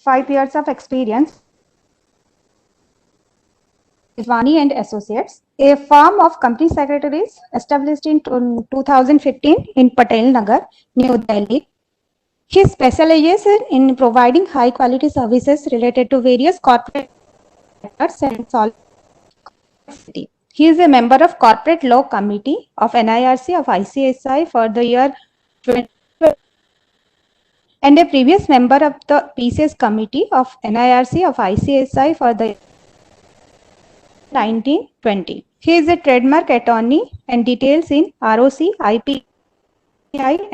5 years of experience. Vani and Associates, a firm of company secretaries established in 2015 in Patel Nagar, New Delhi. He specializes in providing high quality services related to various corporate matters and solvency. He is a member of Corporate Law Committee of NIRC of ICSI for the year 2020 and a previous member of the PCS Committee of NIRC of ICSI for the 1920. He is a trademark attorney and details in ROC, IPI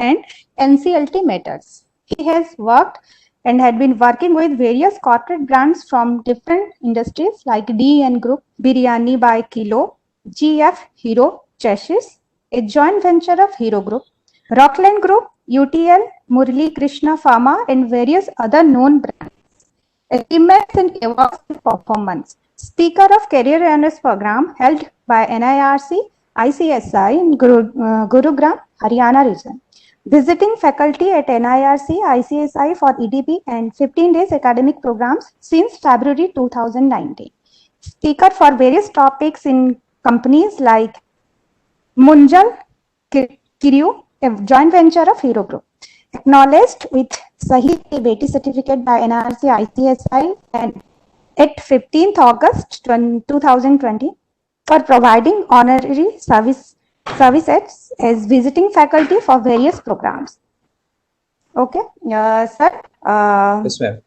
and NCLT matters. He has worked and had been working with various corporate brands from different industries like DN Group, Biryani by Kilo, GF Hero Chassis, a joint venture of Hero Group, Rockland Group, UTL, Murli Krishna Pharma and various other known brands. Achievements in awards and performance. Speaker of Career Awareness Program held by NIRC, ICSI in Gurugram, Haryana region. Visiting faculty at NIRC, ICSI for EDP and 15 days academic programs since February 2019. Speaker for various topics in companies like Munjal Kiryu, a joint venture of Hero Group. Acknowledged with Sahi Beti certificate by NIRC, ICSI and at 15th August 2020 for providing honorary services as visiting faculty for various programs. Okay, sir. Yes, ma'am.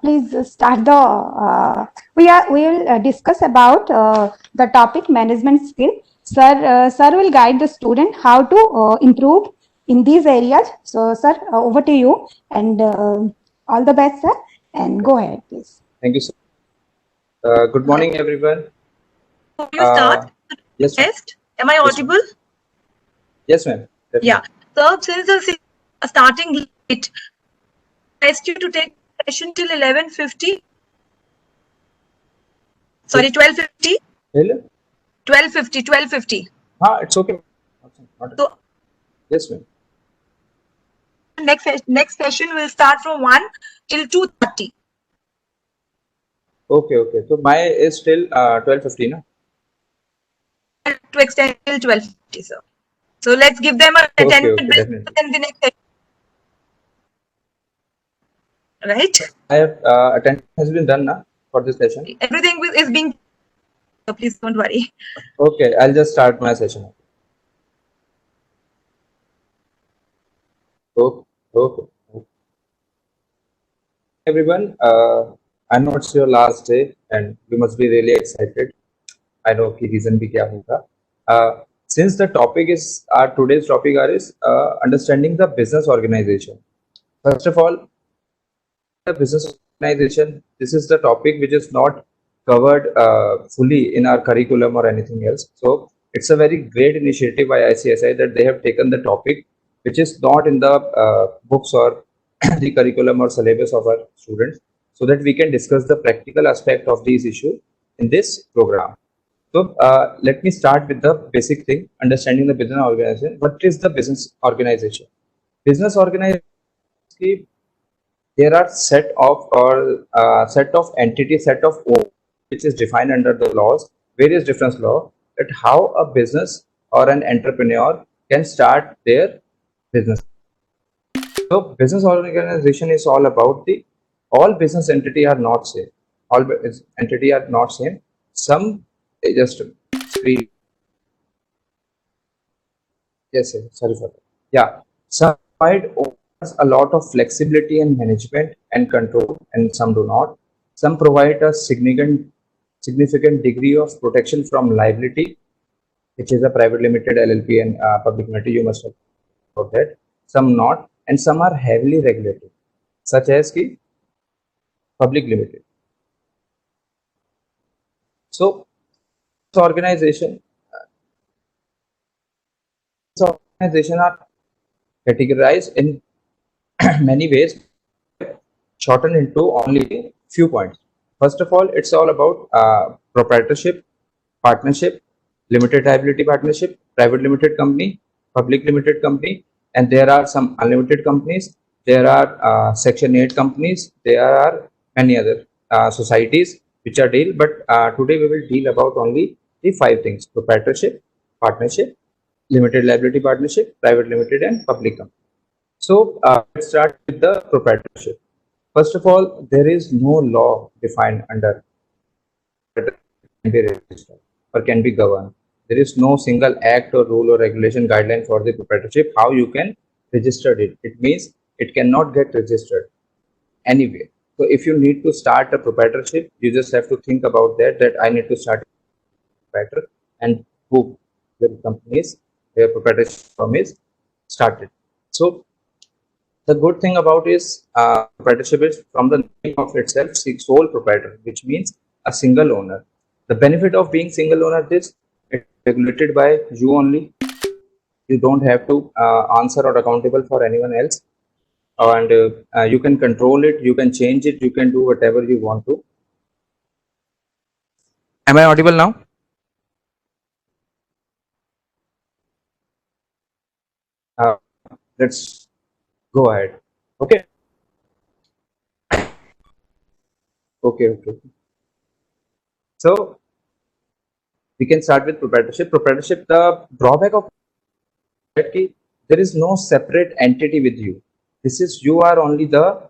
Please start the. We will discuss about the topic management skill. Sir will guide the student how to improve in these areas. So, sir, over to you, and all the best, sir. And go ahead, please. Thank you, sir. Good morning, everyone. You start. Yes, ma'am. Am I audible? Yes, ma'am. Yeah. So, since the starting late, I ask you to take session till 11:50. Sorry, 12:50. Hello? 12:50. It's okay. So, yes, ma'am. Next session will start from 1 till 2:30. Okay. So my is till 12:50, no? To extend till 12:50, sir. So let's give them a 10-minute break and the next session. Right? I have attendance has been done now for this session. Everything is being. So please don't worry. Okay, I'll just start my session. Okay. Everyone, I know it's your last day and you must be really excited. I know the reason bhi kya hoga. Since the topic is today's topic is understanding the business organization. First of all, the business organization. This is the topic which is not covered fully in our curriculum or anything else. So it's a very great initiative by ICSI that they have taken the topic which is not in the books or the curriculum or syllabus of our students, so that we can discuss the practical aspect of these issues in this program. So let me start with the basic thing, understanding the business organization. What is the business organization? Business organization, there are set of entities, set of which is defined under the laws, various different laws, that how a business or an entrepreneur can start their business. So business organization is all about all business entity are not same. All entity are not same. Some just sorry for that. Yeah, some provide a lot of flexibility and management and control, and some do not. Some provide a significant degree of protection from liability, which is a private limited, LLP and public limited. You must have heard that. Some not, and some are heavily regulated, such as the public limited. So organization are categorized in many ways, shortened into only few points. First of all, it's all about proprietorship, partnership, limited liability partnership, private limited company, public limited company, and there are some unlimited companies, there are Section 8 companies, there are many other societies which are deal, but today we will deal about only the 5 things: proprietorship, partnership, limited liability partnership, private limited, and public company. So let's start with the proprietorship. First of all, there is no law defined under can be registered or can be governed. There is no single act or rule or regulation guideline for the proprietorship how you can register it. It means it cannot get registered anywhere. So if you need to start a proprietorship, you just have to think about that I need to start a proprietor, and who the company is, where proprietorship firm is started. So the good thing about is proprietorship is from the name of itself, sole proprietor, which means a single owner. The benefit of being single owner is it's regulated by you only. You don't have to answer or accountable for anyone else, and you can control it, you can change it, you can do whatever you want to. Am I audible now? Uh, let's go ahead. Okay. Okay. So we can start with proprietorship. Proprietorship, the drawback of that there is no separate entity with you. This is, you are only the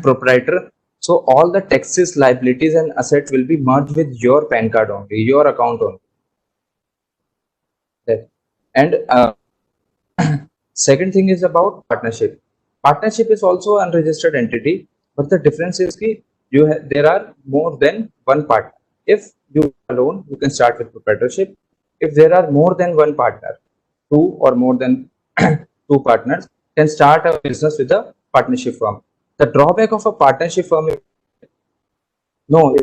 proprietor. So all the taxes, liabilities, and assets will be merged with your PAN card only, your account only. That. And second thing is about partnership. Partnership is also unregistered entity, but the difference is that there are more than one partner. If you are alone, you can start with proprietorship. If there are more than one partner, two or more than two partners, can start a business with a partnership firm. The drawback of a partnership firm is no.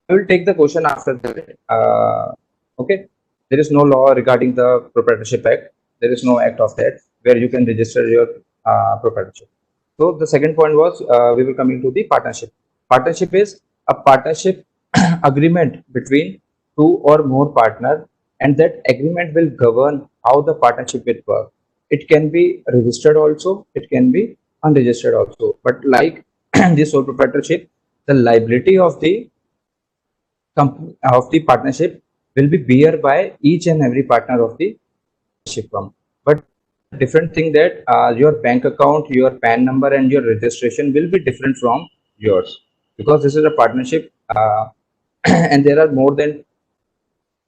I will take the question after that. Okay. There is no law regarding the Proprietorship Act. There is no act of that where you can register your proprietorship. So the second point was we will coming to the partnership. Partnership is a partnership agreement between two or more partners, and that agreement will govern how the partnership will work. It can be registered also, it can be unregistered also. But like the sole proprietorship, the liability of the company of the partnership will be bear by each and every partner of the partnership firm. But different thing that your bank account, your PAN number, and your registration will be different from yours, because this is a partnership, and there are more than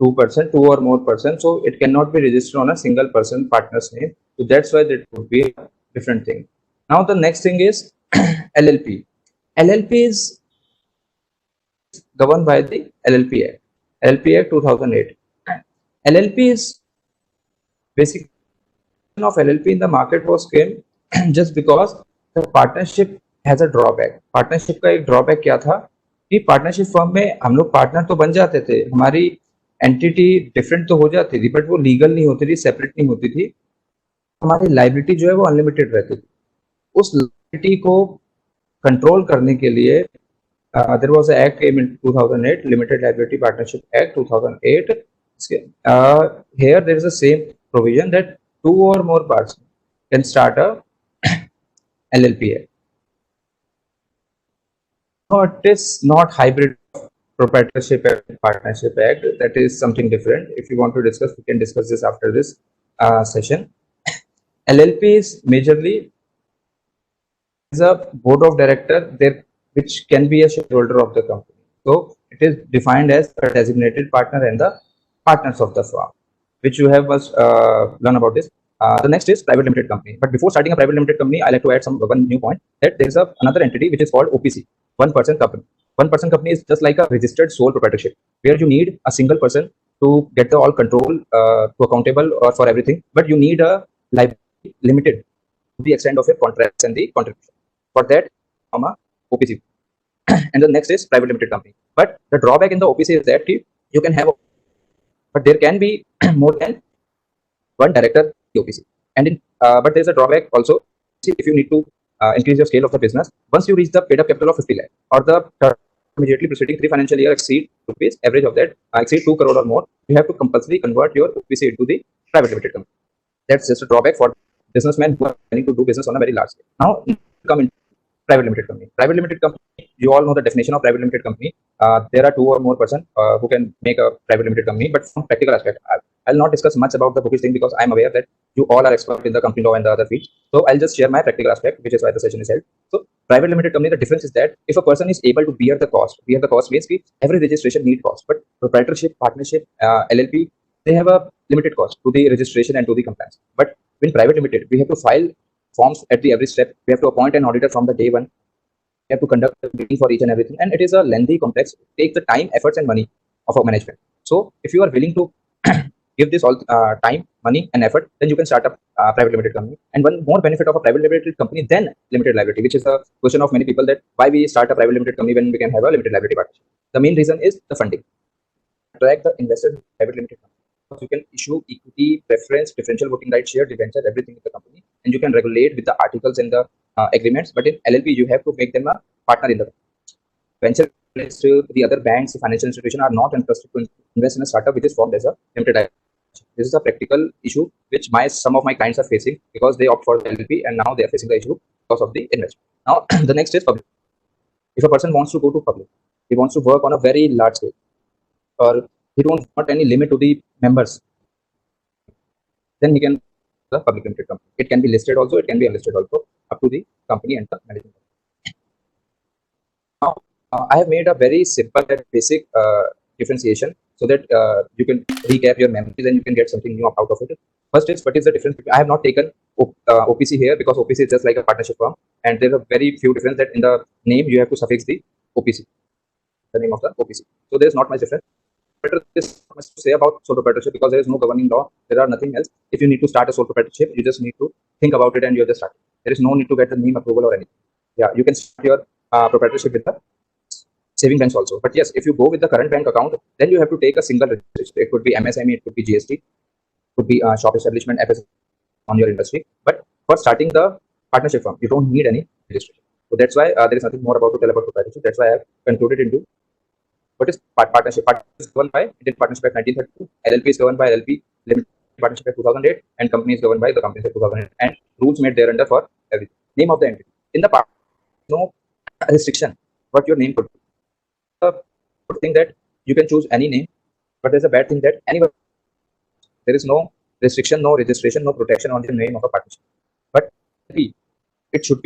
2%, two or more person, so it cannot be registered on a single person partner's name. So that's why that would be a different thing. Now the next thing is LLP. LLP is governed by the LLP Act. LLP Act 2008. LLP is basic of LLP in the market was came just because the partnership has a drawback. Partnership का एक drawback क्या था कि partnership firm में हम लोग partner तो बन जाते थे, हमारी एंटिटी डिफरेंट तो हो जाती थी, बट वो लीगल नहीं होती थी, सेपरेट नहीं होती थी, हमारी लाइबिलिटी जो है वो अनलिमिटेड रहती थी. उस लाइबिलिटी को कंट्रोल करने के लिए there was an act came in 2008, Limited Liability Partnership Act 2008. Here there is the same provision that two or more parts can start a LLPA. No, it is not hybrid proprietorship and partnership act. That is something different. If you want to discuss, we can discuss this after this session. LLP is majorly is a board of director there, which can be a shareholder of the company. So it is defined as a designated partner and the partners of the firm, which you have must learn about this. The next is private limited company. But before starting a private limited company, I like to add one new point, that there is another entity which is called OPC, one person company. One person company is just like a registered sole proprietorship, where you need a single person to get the all control, to accountable or for everything, but you need a liability limited to the extent of your contracts and the contribution. For that, OPC. And the next is private limited company. But the drawback in the OPC is that you can have, but there can be more than one director OPC. And in, but there's a drawback also. If you need to increase your scale of the business, once you reach the paid up capital of 50 lakh or the immediately preceding 3 financial year exceed rupees, average of that exceed 2 crore or more, you have to compulsory convert your OPC into the private limited company. That's just a drawback for businessmen who are planning to do business on a very large scale. Now, come in private limited company. Private limited company, you all know the definition of private limited company. There are 2 or more person who can make a private limited company, but from practical aspect, I'll not discuss much about the bookish thing because I'm aware that you all are expert in the company law and the other fields. So I'll just share my practical aspect, which is why the session is held. So private limited company, the difference is that if a person is able to bear the cost means every registration need cost, but proprietorship, partnership, LLP, they have a limited cost to the registration and to the compliance. But in private limited, we have to file forms at the every step. We have to appoint an auditor from the day one. We have to conduct a meeting for each and everything, and it is a lengthy, complex. It takes the time, efforts, and money of our management. So, if you are willing to give this all time, money, and effort, then you can start up a private limited company. And one more benefit of a private limited company than limited liability, which is a question of many people, that why we start a private limited company when we can have a limited liability partnership. The main reason is the funding. Attract the investors in private limited company. You can issue equity, preference, differential voting rights, share, debenture, everything in the company, and you can regulate with the articles and the agreements. But in LLP, you have to make them a partner in the venture. The other banks, financial institutions are not interested to invest in a startup which is formed as a limited liability. This is a practical issue which some of my clients are facing because they opt for the LLP and now they are facing the issue because of the investment. Now, the next is public. If a person wants to go to public, he wants to work on a very large scale, or he don't want any limit to the members, then he can the public limited company. It can be listed also, it can be unlisted also, up to the company and the management. Now, I have made a very simple and basic differentiation so that you can recap your memories and you can get something new out of it. First is, what is the difference? I have not taken OPC here because OPC is just like a partnership firm, and there's a very few difference that in the name you have to suffix the OPC, the name of the OPC. So there's not much difference. There's not much to say about sole proprietorship because there is no governing law. There are nothing else. If you need to start a sole proprietorship, you just need to think about it and you're just starting. There is no need to get the name approval or anything. Yeah, you can start your proprietorship with the saving banks also. But yes, if you go with the current bank account, then you have to take a single registration. It could be MSME, it could be GST, it could be shop establishment, FS on your industry. But for starting the partnership firm, you don't need any registration. So that's why there is nothing more about to tell about proprietorship. That's why I have concluded into what is partnership. Partnership is governed by Indian Partnership Act 1932. LLP is governed by LLP Limited Partnership Act 2008, and company is governed by the Companies Act 2008. And rules made thereunder for everything. Name of the entity. In the part, no restriction what your name could be. The good thing that you can choose any name, but there's a bad thing that anyone, there is no restriction, no registration, no protection on the name of a partnership. But it should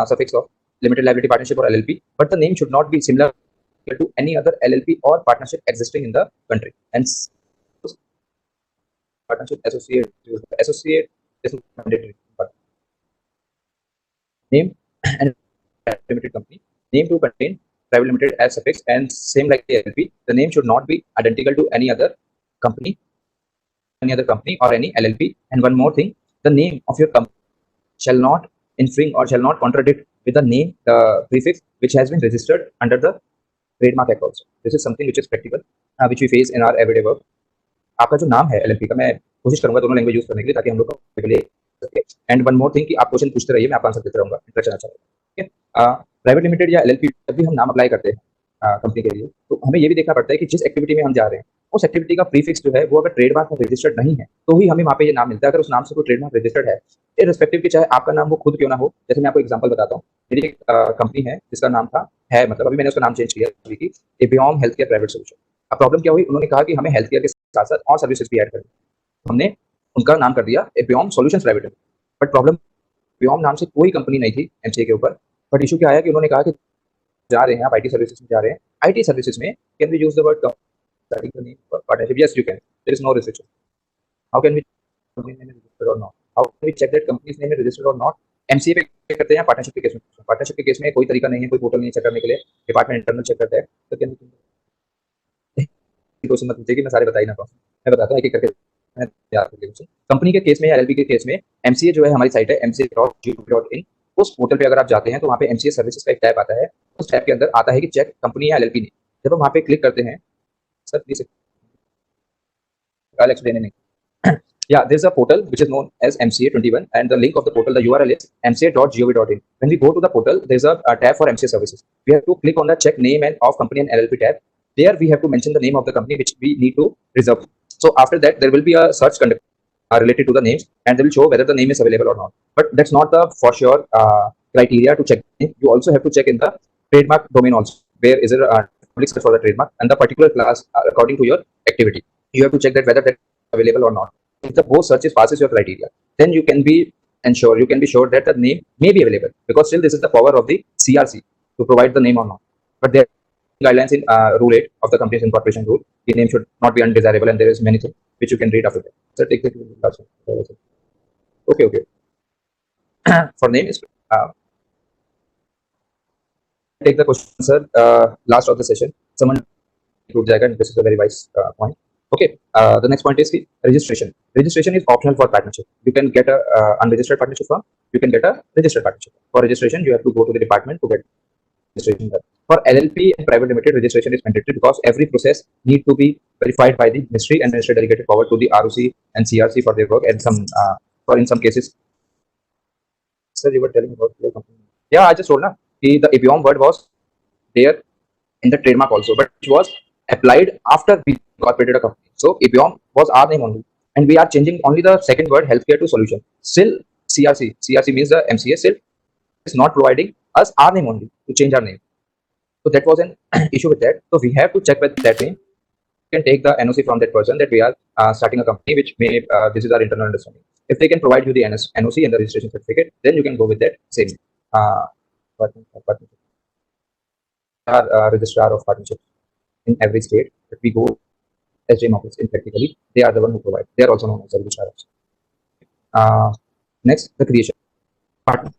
suffix of limited liability partnership or LLP, but the name should not be similar to any other LLP or partnership existing in the country. And partnership associate is mandatory. But name and limited company, name to contain private limited as suffix, and same like the LLP, the name should not be identical to any other company or any LLP. And one more thing, the name of your company shall not infringe or shall not contradict with the name, the prefix which has been registered under the Trademark Act also. This is something which is practical, which we face in our everyday work. आपका जो नाम है LLP का, मैं कोशिश करूंगा दोनों language use करने के लिए ताकि हम लोग को एंड वन मोर थिंग कि आप क्वेश्चन पूछते रहिए, मैं आपका आंसर देता रहूंगा, इंटरेक्शन अच्छा रहेगा. ठीक है. प्राइवेट लिमिटेड या LLP जब भी हम नाम अप्लाई करते हैं कंपनी के लिए, तो हमें ये भी देखना पड़ता है कि जिस एक्टिविटी में हम जा रहे हैं उस एक्टिविटी का प्रीफिक्स जो है वो अगर ट्रेडमार्क में रजिस्टर्ड नहीं है तो ही हमें वहाँ पे ये नाम मिलता है. अगर उस नाम से कोई ट्रेडमार्क रजिस्टर्ड है, इररिस्पेक्टिव कि चाहे आपका नाम वो खुद क्यों ना हो. जैसे मैं आपको एग्जांपल बताता हूँ, मेरी एक कंपनी है जिसका नाम था मतलब अभी मैंने उसका नाम चेंज किया थी, एबियम हेल्थ केयर प्राइवेट सोल्यूशन. अब प्रॉब्लम क्या हुई, उन्होंने कहा कि हमें हेल्थ केयर के साथ साथ और सर्विसेज भी ऐड करनी. हमने उनका नाम कर दिया एबियम solutions private limited. But problem, एबियम नाम से कोई कंपनी नहीं थी एमसीए के ऊपर. बट इशू क्या आया कि उन्होंने कहा कि जा रहे हैं आप आईटी सर्विसेज में जा रहे हैं, आईटी सर्विसेज में can we use the word starting the name for partnership? Yes, you can. There is no restriction. How can we company name is registered or not? How can we check that company's name is registered or not? MCA पे करते हैं, partnership के case में. Partnership के case में कोई तरीका नहीं है, कोई पोर्टल नहीं चेक करने के लिए, डिपार्टमेंट इंटरनल चेक करता है. तो क्या क्वेश्चन मत पूछिए कि मैं सारे बता ही ना पाऊँ, मैं बताता हूँ एक एक करके. मैं तैयार करके क्वेश्चन. कंपनी के केस में या LLP के केस में MCA जो है हमारी साइट है mca.gov.in. उस पोर्टल पे अगर आप जाते हैं तो वहाँ पे MCA सर्विसेज का एक टैब आता है. उस टैब के अंदर आता है कि चेक कंपनी या LLP नहीं. जब हम वहाँ पे क्लिक करते हैं, sir, please, I'll explain in English. Yeah, there's a portal which is known as MCA21, and the link of the portal, the URL is mca.gov.in. When we go to the portal, there's a tab for MCA services. We have to click on the check name and of company and LLP tab. There we have to mention the name of the company which we need to reserve. So after that, there will be a search conduct. related to the names, and they will show whether the name is available or not. But that's not the for sure criteria to check. You also have to check in the trademark domain also, where is it public search for the trademark and the particular class according to your activity. You have to check that whether that is available or not. If the both searches passes your criteria, then you can be sure that the name may be available, because still this is the power of the CRC to provide the name or not. But there are guidelines in Rule 8 of the Companies Incorporation Rule. The name should not be undesirable, and there is many things which you can read after that. So take the last one. Okay. For name is take the question, sir. Last of the session, someone include Jagan. This is a very wise point. Okay. The next point is the registration. Registration is optional for partnership. You can get a unregistered partnership form. You can get a registered partnership. For registration, you have to go to the department to get registration done. For LLP and private limited, registration is mandatory because every process need to be verified by the ministry, and ministry delegated power to the ROC and CRC for their work. And in some cases, sir, you were telling about your company. Yeah, I just told now. The idiom word was there in the trademark also, but it was applied after we incorporated a company. So idiom was our name only, and we are changing only the second word healthcare to solution. Still CRC means the MCA still is not providing us our name only to change our name. So that was an issue with that. So we have to check with that name. We can take the NOC from that person that we are starting a company, which may this is our internal understanding. If they can provide you the NOC and the registration certificate, then you can go with that same partnership. Registrar of partnership in every state. If we go SJM office in practically, they are the one who provide. They are also known as the registrars. Next, the creation partner.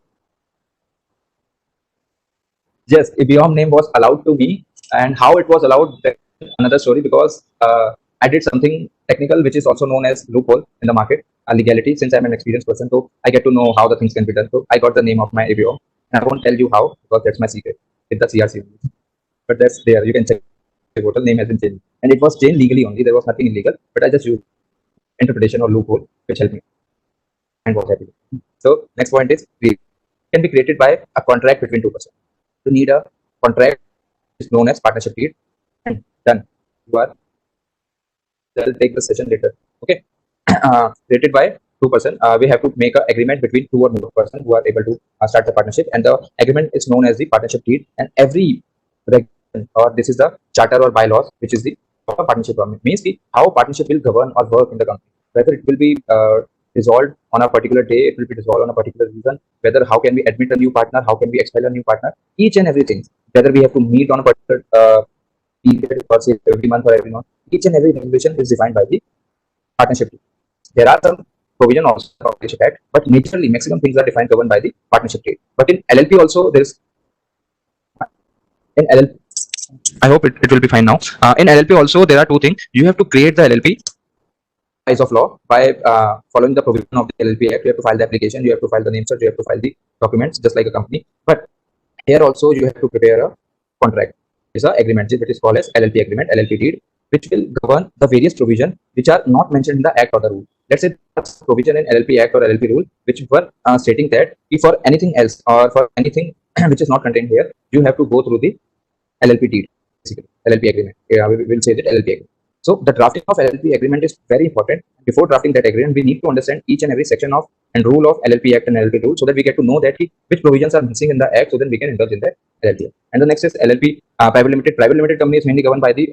Yes, IBM name was allowed to be, and how it was allowed, another story, because I did something technical which is also known as loophole in the market, legality. Since I'm an experienced person, so I get to know how the things can be done. So I got the name of my IBM, and I won't tell you how because that's my secret with the CRC. But that's there. You can check the total name has been changed, and it was changed legally only. There was nothing illegal, but I just used interpretation or loophole which helped me and was happy. So next point is can be created by a contract between two persons. You need a contract is known as partnership deed, and done. You are. I'll take the session later. Okay. Created by two person. We have to make an agreement between two or more person who are able to start the partnership, and the agreement is known as the partnership deed. And every regulation, or this is the charter or bylaws, which is the partnership agreement, means how partnership will govern or work in the company. Whether it will be dissolved on a particular day, it will be dissolved on a particular reason. Whether how can we admit a new partner, how can we expel a new partner, each and everything. Whether we have to meet on a particular period, or say every month or every month, each and every regulation is defined by the partnership. There are some provision also of Partnership Act, but majorly maximum things are defined governed by the partnership deed. But in LLP also there is in LLP. I hope it will be fine now. In LLP also there are two things. You have to create the LLP eyes of law by following the provision of the LLP Act. You have to file the application, you have to file the name search, you have to file the documents just like a company. But here also you have to prepare a contract. It's an agreement that is called as LLP agreement, LLP deed, which will govern the various provisions which are not mentioned in the Act or the rule. Let's say provision in LLP Act or LLP rule which were stating that if for anything else or for anything which is not contained here, you have to go through the LLP deed, basically LLP agreement. Yeah, we will say that LLP agreement. So the drafting of LLP agreement is very important. Before drafting that agreement, we need to understand each and every section of and rule of LLP Act and LLP rule, so that we get to know that which provisions are missing in the Act, so then we can indulge in the LLP. And the next is LLP private limited. Private limited company is mainly governed by the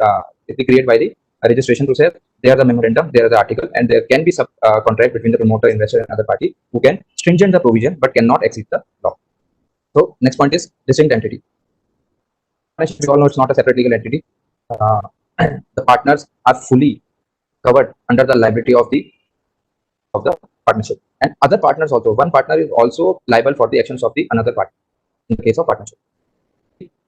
created by the registration process. They are the memorandum, they are the article, and there can be sub contract between the promoter, investor, and other party who can stringent the provision but cannot exceed the law. So next point is distinct entity. We all know it's not a separate legal entity. The partners are fully covered under the liability of the partnership, and other partners also. One partner is also liable for the actions of the another partner in the case of partnership.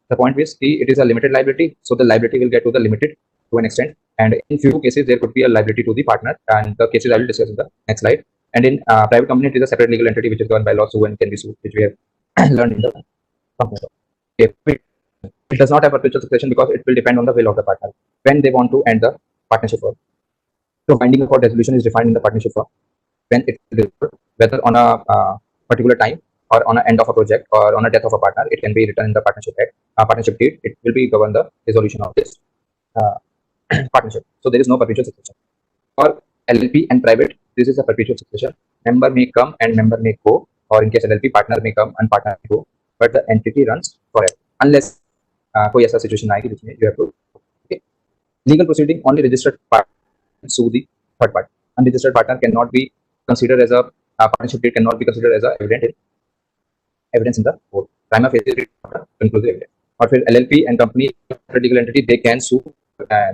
The point is it is a limited liability, so the liability will get to the limited to an extent, and in few cases there could be a liability to the partner, and the cases I will discuss in the next slide. And in private company, it is a separate legal entity which is governed by law, so one can be sued, which we have learned in the company. It does not have perpetual succession because it will depend on the will of the partner when they want to end the partnership firm. So binding for dissolution is defined in the partnership firm when it is whether on a particular time or on an end of a project or on a death of a partner, it can be written in the partnership act, partnership deed. It will be govern the dissolution of this partnership. So there is no perpetual succession. For LLP and private, this is a perpetual succession. Member may come and member may go, or in case LLP, partner may come and partner may go, but the entity runs forever unless कोई ऐसा situation आएगी जिसमें you have to, okay. Legal proceeding, only registered partner sue the third party. Unregistered partner cannot be considered as a partnership deed cannot be considered as a evidence in the court. Prima facie conclusive evidence. Or फिर LLP and company legal entity, they can sue,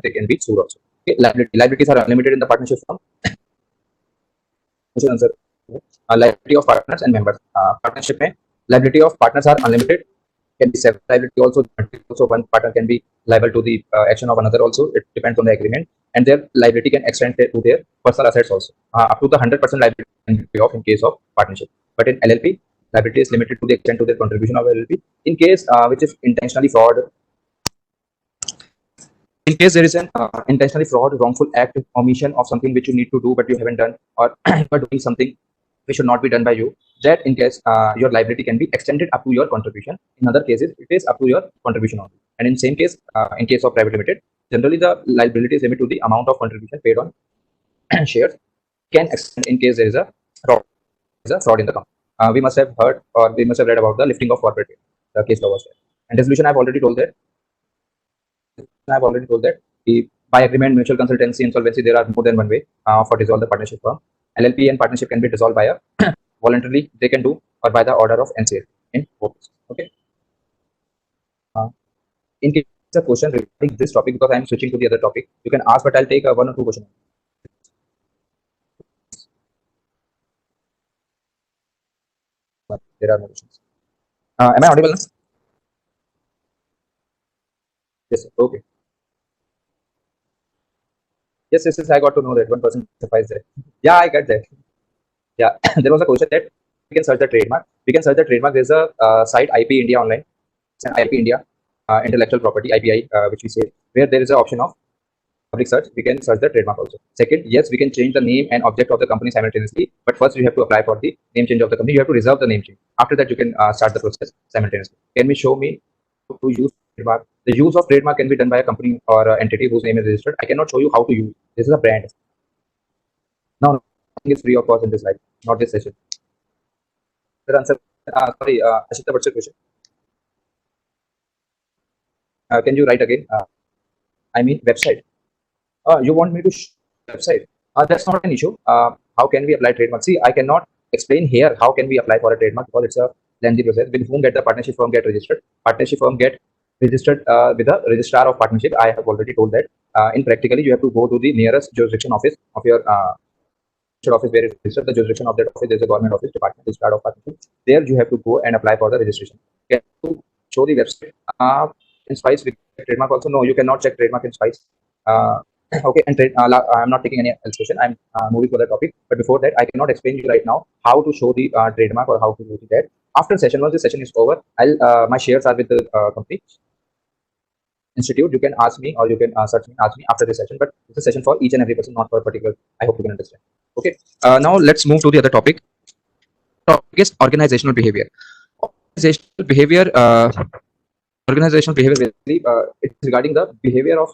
they can be sued also. Okay. Liabilities are unlimited in the partnership form. Answer. Liability of partners and members. Partnership में liability of partners are unlimited. Can be several liability also. Also, one partner can be liable to the action of another also. It depends on the agreement, and their liability can extend to their personal assets also. Up to the 100% liability can be paid off in case of partnership. But in LLP, liability is limited to the extent to their contribution of LLP. In case which is intentionally fraud. In case there is an intentionally fraud, wrongful act, omission of something which you need to do but you haven't done, or you are doing something which should not be done by you, that in case your liability can be extended up to your contribution. In other cases, it is up to your contribution only. And in same case, in case of private limited, generally the liability is limited to the amount of contribution paid on shares. Can extend in case there is a fraud in the company. We must have heard or we must have read about the lifting of corporate debt. The case law was there. And resolution, I've already told that. By agreement, mutual consultancy, insolvency, there are more than one way for dissolve the partnership firm. LLP and partnership can be dissolved by a voluntarily, they can do, or by the order of NCL in courts. Okay. In case of question regarding this topic, because I am switching to the other topic, you can ask, but I'll take one or two questions. But there are no questions. Am I audible now? Yes, sir. Okay. Yes, I got to know that 1% suffice there. Yeah, I get that. Yeah, there was a question that we can search the trademark. There's a site IP India online. It's an IP India intellectual property IPI, which we say, where there is an option of public search. We can search the trademark also. Second, yes, we can change the name and object of the company simultaneously. But first, you have to apply for the name change of the company. You have to reserve the name change. After that, you can start the process simultaneously. Can we show me how to use trademark? The use of trademark can be done by a company or entity whose name is registered. I cannot show you how to use. This is a brand. No, nothing is free of cost in this life, not this session. The answer. Sorry, Ashita, what's your question? Can you write again? I mean website. You want me to website? That's not an issue. How can we apply trademark? See, I cannot explain here how can we apply for a trademark because it's a lengthy process. With whom get the partnership firm get registered? Partnership firm get registered with the registrar of partnership. I have already told that. In practically, you have to go to the nearest jurisdiction office of your office where it is registered. The jurisdiction of that office is a government office, department, registrar of partnership. There you have to go and apply for the registration. Can you show the website? In Spice, we get trademark also. No, you cannot check trademark in Spice. Okay, and I'm not taking any else question. I'm moving to the topic. But before that, I cannot explain you right now how to show the trademark or how to do that. After session, once the session is over, my shares are with the company institute. You can ask me or you can search me, ask me after this session. But it's a session for each and every person, not for a particular. I hope you can understand. Okay. Now let's move to the other topic. Topic is organizational behavior. Organizational behavior. Organizational behavior basically it's regarding the behavior of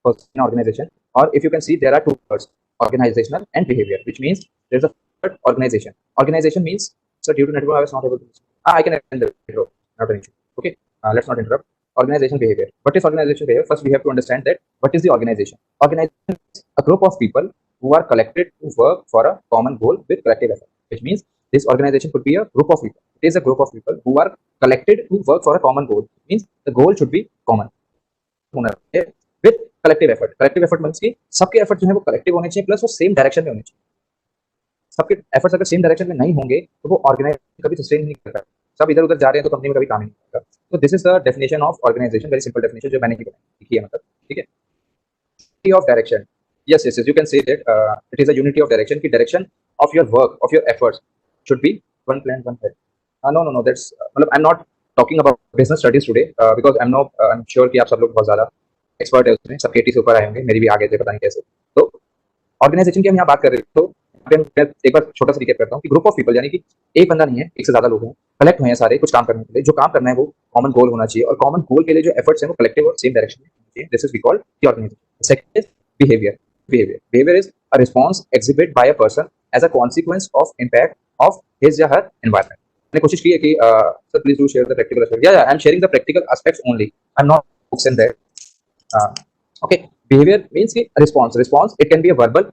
an organization, or if you can see, there are two words: organizational and behavior, which means there's a third organization. Organization means, so due to network, I was not able to. I can end the intro, not an issue. Okay, let's not interrupt. Organization behavior. What is organization behavior? First, we have to understand that what is the organization. Organization is a group of people who are collected to work for a common goal with collective effort, which means this organization could be a group of people. It is a group of people who are collected to work for a common goal. It means the goal should be common with collective effort. Collective effort means कि सबके effort जो है वो collective होने चाहिए, plus वो same direction में होने चाहिए. सबके efforts अगर same direction में नहीं होंगे तो वो organization कभी sustain नहीं कर पाएगा. सब इधर उधर जा रहे हैं तो कंपनी में कभी काम नहीं करेगा. So this is the definition of organization, very simple definition जो मैंने लिखी है, मतलब ठीक है. Unity of direction. Yes, you can say that it is a unity of direction. कि direction of your work, of your efforts should be one plan, one head. No. That's I'm not talking about business studies today because I'm sure कि आप सब लोग बहुत ज़्यादा expert है उसमें, सब 80 से ऊपर आए होंगे, मेरी भी आगे थे, पता नहीं कैसे. तो ऑर्गेनाइजेशन की हम यहाँ बात कर रहे हैं, तो मैं एक बार छोटा सा रिकैप करता हूँ कि ग्रुप ऑफ पीपल, यानी कि एक बंदा नहीं है, एक से ज्यादा लोग हैं, कलेक्ट हुए हैं सारे कुछ काम करने के लिए. जो काम करना है वो कॉमन गोल होना चाहिए, और कॉमन गोल के लिए जो एफर्ट्स हैं वो कलेक्टिव और सेम डायरेक्शन में होना चाहिए. This is we called the organization. Second is behaviour. behavior. Behavior is a response exhibited by a person as a consequence of impact of his or her environment. मैंने कोशिश की है कि sir please do share the practical aspect. Yeah, I'm sharing the practical aspects only. I'm not books in there. Okay, behavior means कि response. Response, it can be a verbal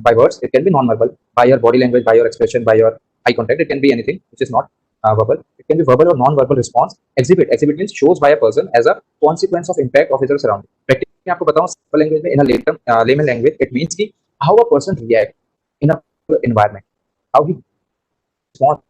by words, it can be non-verbal by your body language, by your expression, by your eye contact. It can be anything which is not verbal. It can be verbal or non-verbal response. Exhibit. Exhibit means shows by a person as a consequence of impact of his or surrounding. Practically मैं आपको बताऊं simple language में, in a layman language, it means कि how a person react in a environment, how he responds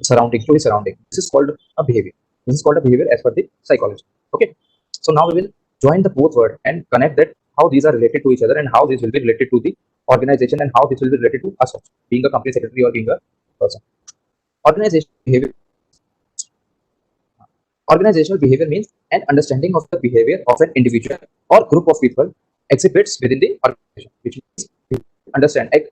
surrounding to his surrounding. This is called a behavior. This is called a behavior as per the psychology. Okay. So now we will join the both word and connect that how these are related to each other and how this will be related to the organization and how this will be related to us also, being a company secretary or being a person. Organizational behavior. Organizational behavior means an understanding of the behavior of an individual or group of people exhibits within the organization, which means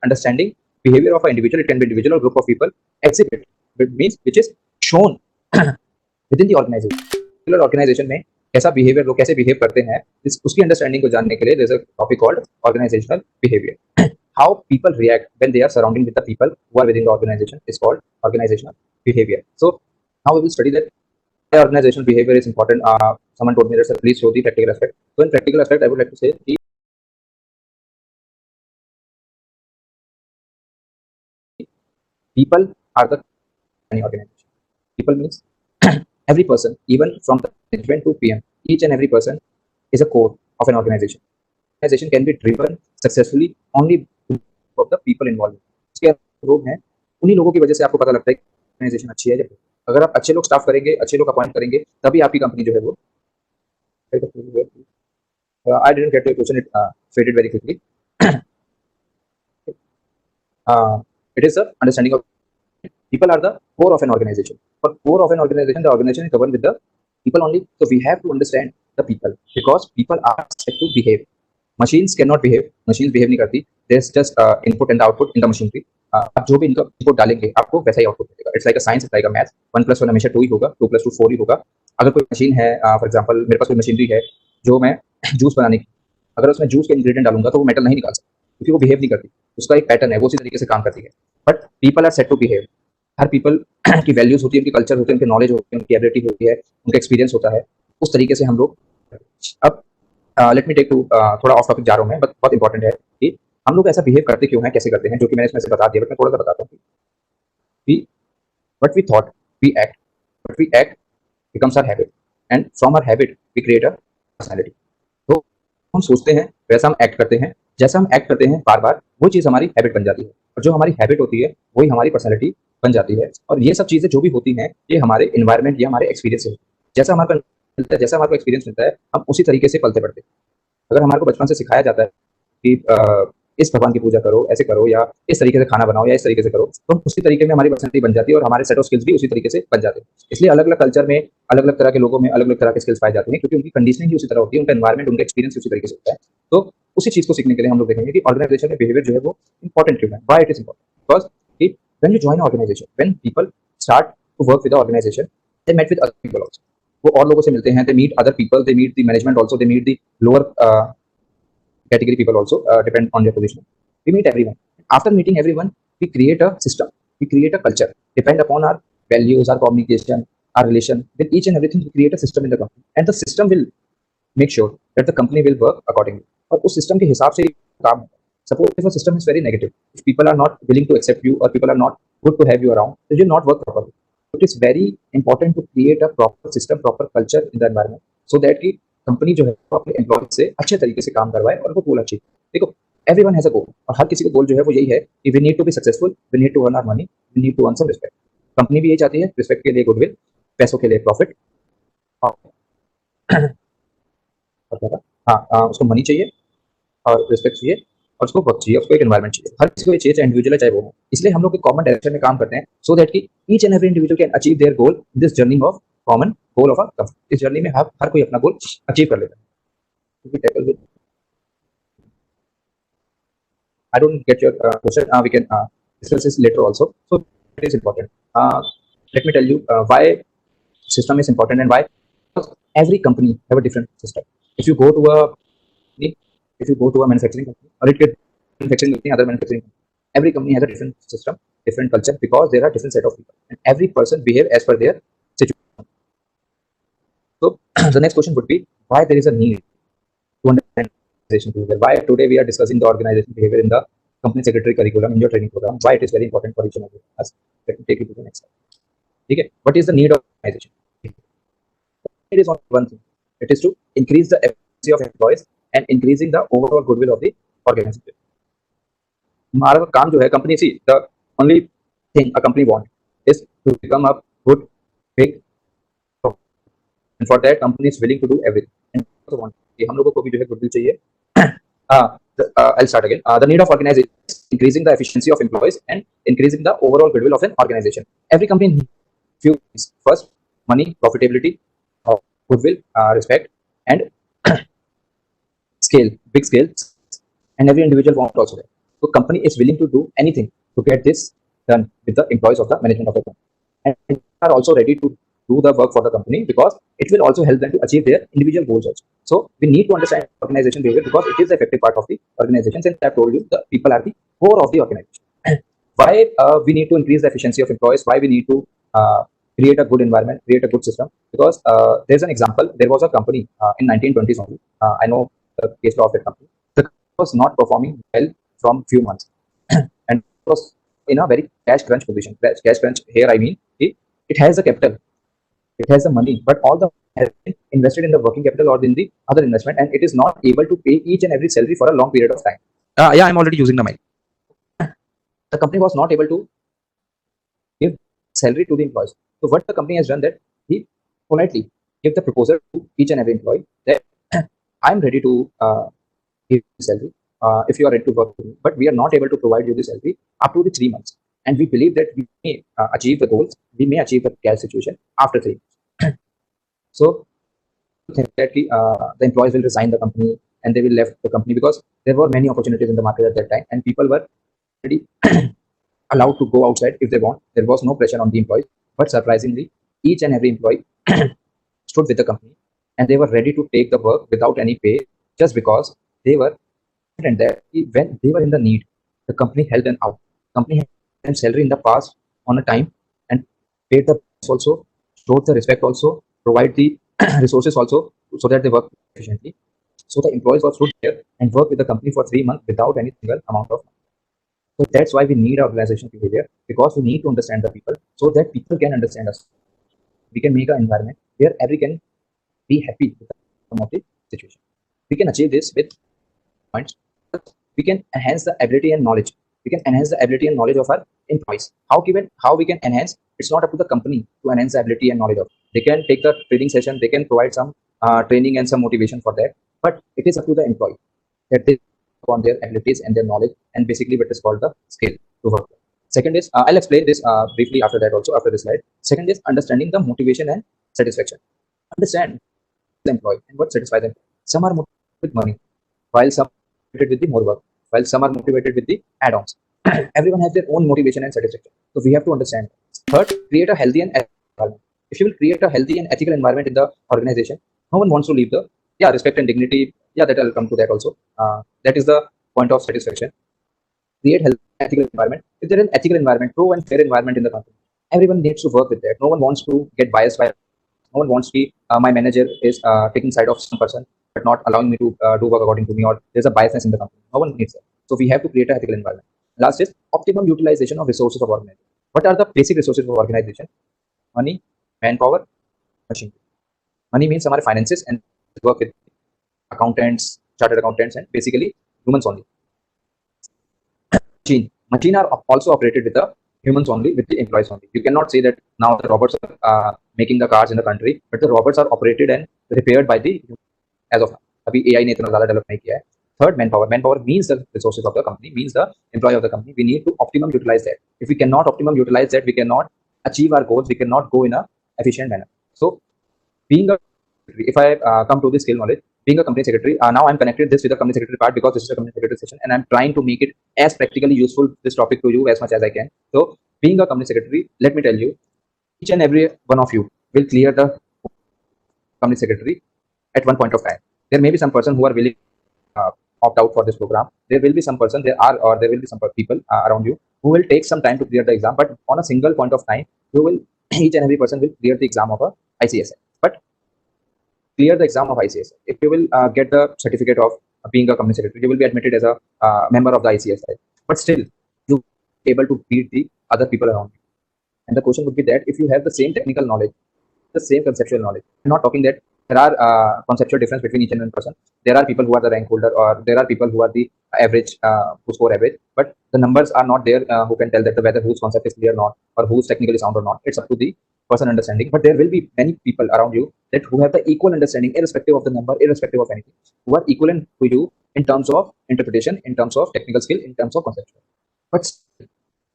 understanding behavior of an individual. It can be individual or group of people exhibit, which means which is shown within the organization. Organization में कैसा behaviour लोग कैसे behave करते हैं उसकी understanding को जानने के लिए there's a topic called organizational behavior. How people react when they are surrounding with the people who are within the organization is called organizational behavior. So now we will study that why organizational behavior is important. Someone told me that, sir, please show the practical aspect. So in practical aspect, I would like to say people are the any organization. People means every person, even from the management to PM, each and every person is a core of an organization. Organization can be driven successfully only of the people involved. इसके लोग हैं, उन्हीं लोगों की वजह से आपको पता लगता है कि ऑर्गेनाइजेशन अच्छी है. जब अगर आप अच्छे लोग स्टाफ करेंगे, अच्छे लोग अपॉइंट करेंगे, तभी आपकी कंपनी जो है वो I didn't get to your question. It faded very quickly. It is a understanding of people are the core of an organization. For core of an organization, the organization is governed with the people only. So we have to understand the people because people are set to behave. Machines cannot behave. Machines behave नहीं करती. There's just input and output in the machinery. आप जो भी input डालेंगे आपको वैसा ही output मिलेगा. It's like a science, it's like a math. 1 + 1 हमेशा 2 ही होगा. 2 + 2 4 ही होगा. अगर कोई मशीन है, फॉर एग्जांपल मेरे पास कोई मशीनरी है जो मैं जूस बनाने की, अगर उसमें जूस के इंग्रेडिएंट डालूंगा तो वो मेटल नहीं निकाल सकता क्योंकि वो बिहेव नहीं करती. उसका एक पैटर्न है, वो उसी तरीके से काम करती है. But people are set to behave. हर पीपल की वैल्यूज होती है, उनकी कल्चर होती है, उनकी नॉलेज होती है, उनकी एबिलिटी होती है, उनका एक्सपीरियंस होता है. उस तरीके से हम लोग अब लेट मी टेक टू थोड़ा ऑफ टॉपिक जा रहा हूँ मैं, बट बहुत इंपॉर्टेंट है कि हम लोग ऐसा बिहेव करते क्यों हैं, कैसे करते हैं, जो कि मैंने इसमें से बता दिया. बट मैं थोड़ा सा बताता हूँ. What we thought, we act. What we act becomes our habit, and from our habit we create a personality. तो हम सोचते हैं वैसा हम एक्ट करते हैं, जैसा हम एक्ट करते हैं बार बार वो चीज़ हमारी हैबिट बन जाती है, और जो हमारी हैबिट होती है वही हमारी पर्सनैलिटी बन जाती है. और ये सब चीज़ें जो भी होती हैं ये हमारे इन्वायरमेंट या हमारे एक्सपीरियंस से, जैसा हमारे को मिलता है, जैसा हमारे को एक्सपीरियंस मिलता है, हम उसी तरीके से पलते बढ़ते हैं. अगर हमारे को बचपन से सिखाया जाता है कि इस भगवान की पूजा करो, ऐसे करो, या इस तरीके से खाना बनाओ, या इस तरीके से करो, तो उसी तरीके में हमारी पर्सनैलिटी बन जाती है और हमारे सेट ऑफ स्किल्स भी उसी तरीके से बन जाते हैं. इसलिए अलग अलग कल्चर में अलग अलग तरह के लोगों में अलग अलग तरह के स्किल्स पाए जाते हैं क्योंकि उनकी कंडीशनिंग ही उसी तरह होती है, उनका एनवायरमेंट, उनका एक्सपीरियंस उसी तरीके से होता है. तो उसी चीज़ को सीखने के लिए हम लोग देखेंगे कि ऑर्गेनाइजेशन में बिहेवियर जो है वो इंपॉर्टेंट क्यों है. Why it is important? Because when you join organization, when people start to work with the organization, they met with other people also. वो और लोगों से मिलते हैं, they meet other people, they meet the management also, they meet the lower category people also, depend on their position. We meet everyone. After meeting everyone, we create a system, we create a culture, depend upon our values, our communication, our relation with each and everything. We create a system in the company, and the system will make sure that the company will work accordingly. और उस system के हिसाब से काम. Suppose if a system is very negative, if people are not willing to accept you or people are not good to have you around, it will not work properly. It is very important to create a proper system, proper culture in the environment, so that कि company जो है वो अपने employ से अच्छे तरीके से काम करवाए और वो गोल अचीव. देखो, एवरीवन हैज अ गोल, और हर किसी का गोल जो है वो यही है कि we need to be successful, we need to earn our money, we need to earn some respect. Company भी यही चाहती है, रिस्पेक्ट के लिए गुडविल, पैसों के लिए प्रॉफिट, उसको मनी चाहिए और रिस्पेक्ट चाहिए और उसको वर्क चाहिए, उसको एक एनवायरमेंट चाहिए. हर किसी को ये चाहिए, चाहे इंडिविजुअल है चाहे वो हो. इसलिए हम लोग एक कॉमन डायरेक्शन में काम करते हैं सो दैट कि each and every individual can achieve their goal in this journey of common goal of a company. इस जर्नी में हर कोई अपना गोल अचीव कर लेता है. I don't get your question. We can discuss this later also. So it is important. Let me tell you why system is important and why. Because every company have a different system. If you go to a manufacturing company, or it could be manufacturing company, other manufacturing company. Every company has a different system, different culture, because there are different set of people, and every person behave as per their situation. So the next question would be, why there is a need to understand organization behavior? Why today we are discussing the organization behavior in the company secretary curriculum in your training program? Why it is very important for each and every of us? Let me take you to the next slide. Okay, what is the need of organization? It is only one thing. It is to increase the efficiency of employees and increasing the overall goodwill of the organization. हमारा काम जो है company सी the only thing a company want is to become a good big, and for that company is willing to do everything. And also want कि हम लोगों को भी जो है goodwill चाहिए. I'll start again. The need of organization is increasing the efficiency of employees and increasing the overall goodwill of an organization. Every company needs few things. First, money, profitability, goodwill, respect, and scale, big scale, and every individual wants also that. So company is willing to do anything to get this done with the employees of the management of the company, and they are also ready to do the work for the company because it will also help them to achieve their individual goals also. So we need to understand organization behavior because it is the effective part of the organization. Since I have told you, the people are the core of the organization. Why we need to increase the efficiency of employees? Why we need to create a good environment, create a good system? Because there's an example. There was a company in 1920s only. I know the case of that company. The company was not performing well from few months, and was in a very cash crunch position. Cash crunch here, I mean, it has the capital, it has the money, but all the has been invested in the working capital or in the other investment, and it is not able to pay each and every salary for a long period of time. Yeah, I'm already using the mic. The company was not able to give salary to the employees. So what the company has done, that he politely give the proposal to each and every employee that I'm ready to give you salary if you are ready to work with me, but we are not able to provide you the salary up to the 3 months. And we believe that we may achieve the goals, we may achieve the cash situation after 3 months. So think that the employees will resign the company and they will left the company because there were many opportunities in the market at that time, and people were already allowed to go outside if they want. There was no pressure on the employees, but surprisingly, each and every employee stood with the company and they were ready to take the work without any pay, just because they were confident that when they were in the need, the company held them out. Company had them salary in the past on a time and paid the price also, showed the respect also, provide the resources also so that they work efficiently. So the employees were stood there and worked with the company for 3 months without any single amount of money. So that's why we need organization behavior, because we need to understand the people so that people can understand us. We can make an environment where everyone can be happy with the outcome of the situation. We can achieve this with points. We can enhance the ability and knowledge. We can enhance the ability and knowledge of our employees. How we can enhance? It's not up to the company to enhance the ability and knowledge of. They can take the training session. They can provide some training and some motivation for that. But it is up to the employee that they on their abilities and their knowledge, and basically what is called the skill to work. Second is, I'll explain this briefly after that also, after this slide. Second is understanding the motivation and satisfaction. Understand the employee and what satisfies them. Some are motivated with money, while some are motivated with the more work, while some are motivated with the add-ons. Everyone has their own motivation and satisfaction. So we have to understand. Third, create a healthy and ethical environment. If you will create a healthy and ethical environment in the organization, no one wants to leave the respect and dignity. Yeah, that I'll come to that also. That is the point of satisfaction. Create healthy ethical environment. If there is an ethical environment, true and fair environment in the company, everyone needs to work with that. No one wants to get biased by. No one wants to be my manager is taking side of some person but not allowing me to do work according to me, or there's a biasness in the company. No one needs that. So we have to create an ethical environment. Last is optimum utilization of resources of organization. What are the basic resources of organization? Money, manpower, machine. Money means our finances and work with accountants, chartered accountants, and basically humans only. Machine are also operated with the humans only, with the employees only. You cannot say that now the robots are making the cars in the country, but the robots are operated and repaired by the as of now. अभी AI ने इतना ज़्यादा develop नहीं किया है. Third, manpower. Manpower means the resources of the company, means the employee of the company. We need to optimum utilize that. If we cannot optimum utilize that, we cannot achieve our goals. We cannot go in a efficient manner. So, being a if I come to the skill knowledge, being a company secretary, now I'm connected this with the company secretary part because this is a company secretary session, and I'm trying to make it as practically useful this topic to you as much as I can. So, being a company secretary, let me tell you, each and every one of you will clear the company secretary at one point of time. There may be some person who are willing opt out for this program, there will be some person, there will be some people around you who will take some time to clear the exam, but on a single point of time, you will each and every person will clear the exam of a ICSI. But clear the exam of ICSI, if you will get the certificate of being a company secretary, you will be admitted as a member of the ICSI. But still, you able to beat the other people around you. And the question would be that if you have the same technical knowledge, the same conceptual knowledge, I'm not talking that there are conceptual difference between each and one person. There are people who are the rank holder, or there are people who are the average, who score average, but the numbers are not there who can tell that whether whose concept is clear or not, or who's technically sound or not. It's up to the person understanding. But there will be many people around you that who have the equal understanding, irrespective of the number, irrespective of anything, who are equivalent to you in terms of interpretation, in terms of technical skill, in terms of conceptual. But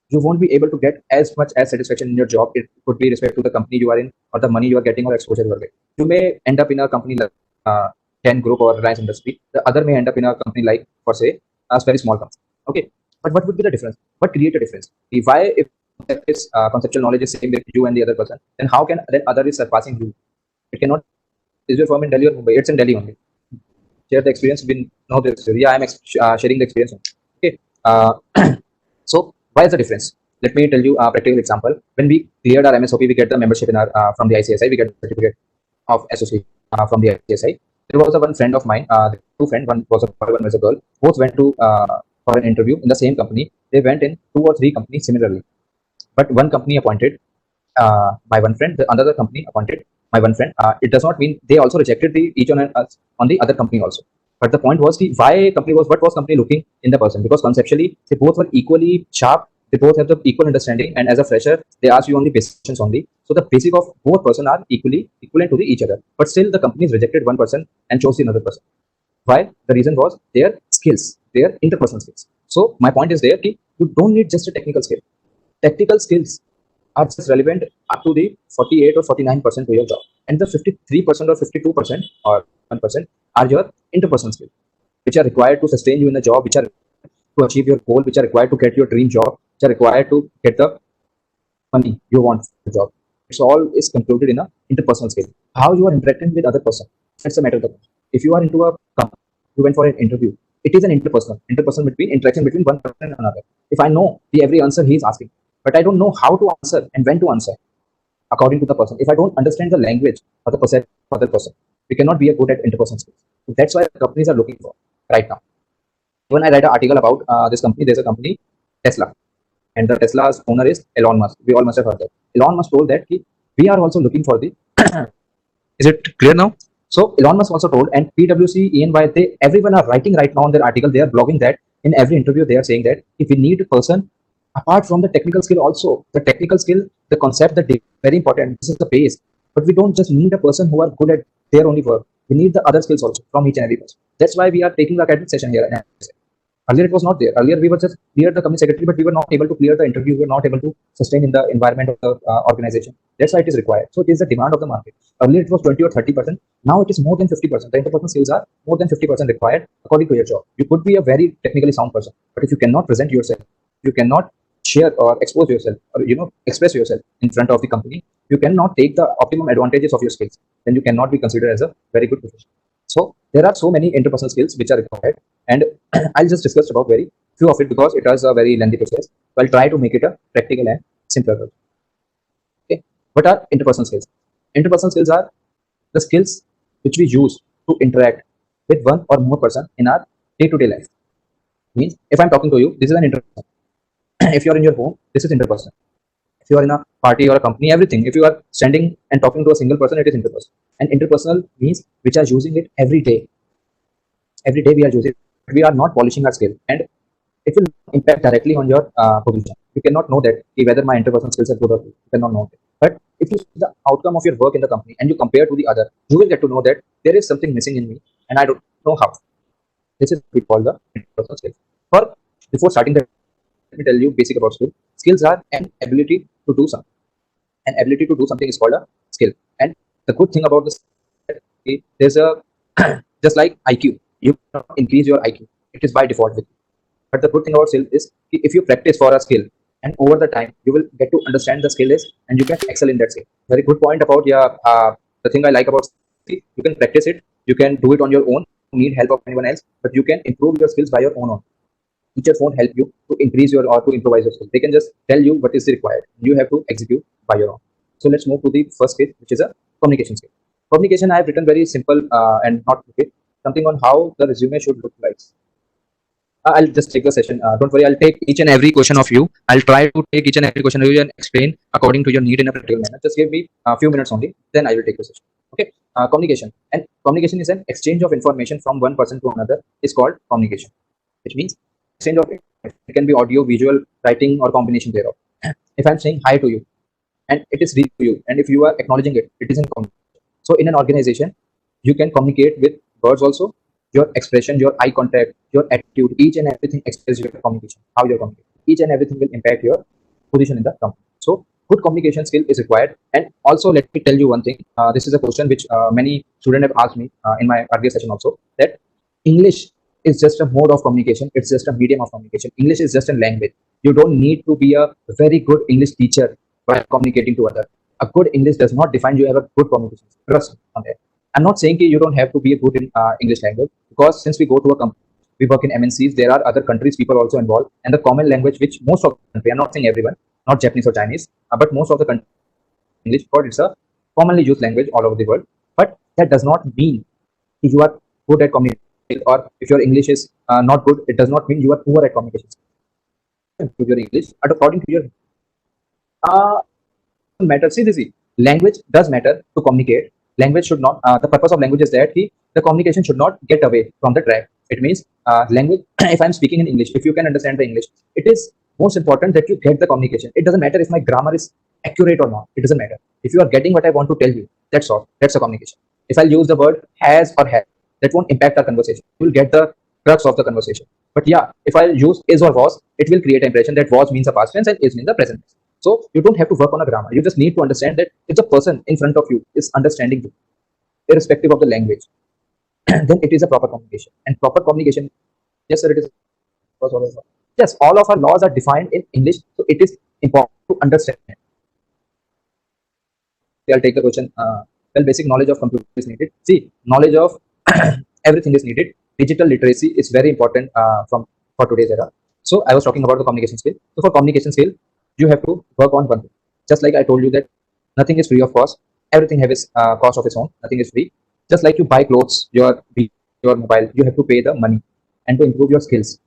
you won't be able to get as much as satisfaction in your job. It could be respect to the company you are in, or the money you are getting, or exposure you are getting. You may end up in a company like 10 Group or Reliance Industry. The other may end up in a company like, for say, a very small company. Okay, but what would be the difference? What create a difference? Why, if this conceptual knowledge is same with you and the other person, then how can that other is surpassing you? It cannot. Is your firm in Delhi or Mumbai? It's in Delhi only. Share the experience. We know this. Yeah, I'm sharing the experience. Okay. So why is the difference? Let me tell you a practical example. When we cleared our MSOP, we get the membership in our from the ICSI. We get the certificate of association from the ICSI. There was a one friend of mine, two friends. One was a boy, one was a girl. Both went to for an interview in the same company. They went in 2 or 3 companies similarly, but one company appointed my one friend. The another company appointed my one friend. It does not mean they also rejected the each on the other company also. But the point was why company was, what was company looking in the person, because conceptually they both were equally sharp. They both have the equal understanding, and as a fresher, they ask you only basics only. So the basic of both person are equally equivalent to each other. But still, the companies rejected one person and chose another person. Why? The reason was their skills, their interpersonal skills. So my point is there, you don't need just a technical skill. Technical skills are just relevant up to the 48 or 49% to your job, and the 53% or 52% or 1% are your interpersonal skills, which are required to sustain you in the job, which are to achieve your goal, which are required to get your dream job, which are required to get the money you want for the job. It's all is concluded in a interpersonal skill. How you are interacting with other person, that's a matter of the person. If you are into a company, you went for an interview, it is an interpersonal between interaction between one person and another. If I know the every answer he is asking, but I don't know how to answer and when to answer according to the person, if I don't understand the language of the person, other person, we cannot be a good at interpersonal skills. So that's why companies are looking for right now. When I read an article about this company, there's a company, Tesla, and the Tesla's owner is Elon Musk. We all must have heard that. Elon Musk told that we are also looking for the. Is it clear now? So Elon Musk also told, and PwC, EY, they everyone are writing right now on their article. They are blogging that in every interview. They are saying that if we need a person apart from the technical skill, also the technical skill, the concept, that very important. This is the base. But we don't just need a person who are good at their only work. We need the other skills also from each and every person. That's why we are taking the academic session here. Earlier it was not there. Earlier we were just cleared the company secretary, but we were not able to clear the interview. We were not able to sustain in the environment of the organization. That's why it is required. So it is the demand of the market. Earlier it was 20 or 30%. Now it is more than 50%. The interpersonal skills are more than 50% required according to your job. You could be a very technically sound person, but if you cannot present yourself, you cannot share or expose yourself, or express yourself in front of the company, you cannot take the optimum advantages of your skills, then you cannot be considered as a very good professional. So there are so many interpersonal skills which are required, and I'll just discuss about very few of it because it is a very lengthy process. So I'll try to make it a practical and simpler version. Okay, what are interpersonal skills? Interpersonal skills are the skills which we use to interact with one or more person in our day-to-day life. Means if I'm talking to you, this is an interpersonal. If you are in your home, this is interpersonal. If you are in a party or a company, everything. If you are standing and talking to a single person, it is interpersonal. And interpersonal means which are using it every day. Every day we are using it. We are not polishing our skill, and it will impact directly on your position. You cannot know that whether my interpersonal skills are good or not. You cannot know it. But if you see the outcome of your work in the company and you compare to the other, you will get to know that there is something missing in me, and I don't know how. This is what we call the interpersonal skills. For before starting the, let me tell you basic about skill. Skills are an ability to do something. An ability to do something is called a skill. And the good thing about this, there's a just like IQ, you cannot increase your IQ. It is by default with you. But the good thing about skill is if you practice for a skill, and over the time you will get to understand the skill is, and you can excel in that skill. Very good point about the thing I like about skill, you can practice it, you can do it on your own, need help of anyone else, but you can improve your skills by your own. Teachers won't help you to increase your or to improvise your skills. They can just tell you what is required. You have to execute by your own. So let's move to the first skill, which is a communication skill. Communication, I have written very simple and not okay, something on how the resume should look like. I'll just take the session. Don't worry, I'll take each and every question of you. I'll try to take each and every question of you and explain according to your need in a practical manner. Just give me a few minutes only, then I will take the session. Okay. Communication. And communication is an exchange of information from one person to another is called communication, which means exchange of it can be audio, visual, writing, or combination thereof. If I'm saying hi to you and it is read to you, and if you are acknowledging it, it is in communication. So in an organization, you can communicate with words also. Your expression, your eye contact, your attitude, each and everything expresses your communication, how you're communicating. Each and everything will impact your position in the company. So good communication skill is required. And also, let me tell you one thing. This is a question which many students have asked me in my earlier session also, that English is just a mode of communication. It's just a medium of communication. English is just a language. You don't need to be a very good English teacher while communicating to others. A good English does not define you have a good communication. Trust on that. I'm not saying you don't have to be a good in English language, because since we go to a company, we work in MNCs, there are other countries people also involved, and the common language which most of the country, I'm not saying everyone, not Japanese or Chinese, but most of the country English, because it's a commonly used language all over the world. But that does not mean you are good at communication, or if your English is not good, it does not mean you are poor at communication. Improve your English according to your matter. See, language does matter to communicate. Language should not, the purpose of language is that the communication should not get away from the track. It means language, if I'm speaking in English, if you can understand the English, it is most important that you get the communication. It doesn't matter if my grammar is accurate or not. It doesn't matter. If you are getting what I want to tell you, that's all. That's a communication. If I'll use the word has or have, that won't impact our conversation. You will get the crux of the conversation. But yeah, if I'll use is or was, it will create an impression that was means a past tense and is means a present tense. So you don't have to work on a grammar. You just need to understand that if the person in front of you is understanding you, irrespective of the language, then it is a proper communication. And proper communication, yes, sir, it is. Yes, all of our laws are defined in English, so it is important to understand. I'll take the question. Well, basic knowledge of computer is needed. See, knowledge of everything is needed. Digital literacy is very important for today's era. So I was talking about the communication skill. So for communication skill, you have to work on one thing. Just like I told you that nothing is free of cost. Everything has its cost of its own. Nothing is free. Just like you buy clothes, your mobile, you have to pay the money. And to improve your skills,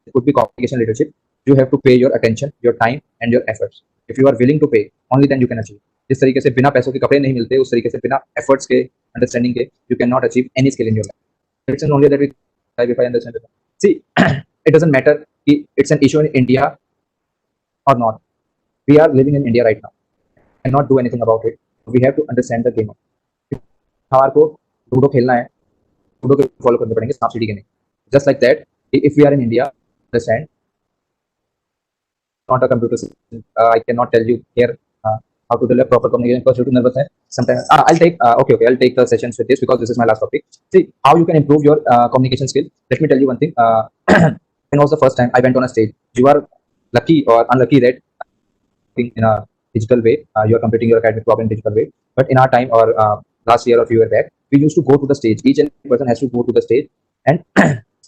it could be communication leadership. You have to pay your attention, your time, and your efforts. If you are willing to pay, only then you can achieve. जिस तरीके से बिना पैसों के कपड़े नहीं मिलते, उस तरीके से बिना efforts के, understanding के, you cannot achieve any skill in your life. It's only that we, if I understand it. See, it doesn't matter if it's an issue in India or not. We are living in India right now and not do anything about it. We have to understand the game. हमारे को ludo खेलना है, ludo के follow करने पड़ेंगे, सांप सीढ़ी के नहीं. Just like that, if we are in India, understand, not a computer system. I cannot tell you here how to develop proper communication because due to nervous. Sometimes I'll take I'll take the sessions with this because this is my last topic. See how you can improve your communication skill. Let me tell you one thing. When was the first time I went on a stage? You are lucky or unlucky that in a digital way, you are completing your academic problem in digital way. But in our time or last year or few years back, we used to go to the stage. Each and every person has to go to the stage. And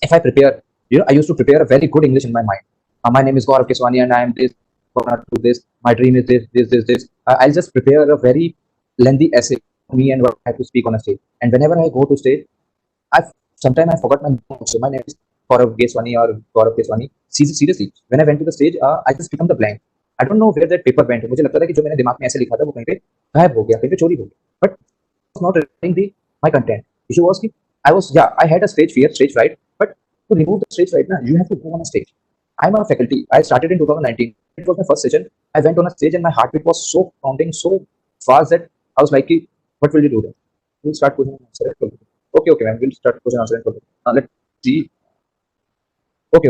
if I prepare, I used to prepare a very good English in my mind. My name is Gaurav Keswani and I am this. Do this. My dream is this. I'll just prepare a very lengthy essay for me and what I have to speak on a stage. And whenever I go to stage, sometimes I forgot my name. So my name is Gaurav Keswani or Gaurav Keswani. Seriously, when I went to the stage, I just become the blank. I don't know where that paper went. मुझे लगता था कि जो मैंने दिमाग में ऐसे लिखा था वो कहीं पे गायब हो गया, कहीं पे चोरी हो गया. But I was not writing my content. Issue was कि I had a stage fear, stage fright. But to remove the stage fright, you have to go on a stage. I'm a faculty. I started in 2019. It was my first session. I went on a stage and my heartbeat was so pounding so fast that I was like, what will you do then? We'll start question and answer. Okay, ma'am. We'll start question and answer. Let's see. Okay.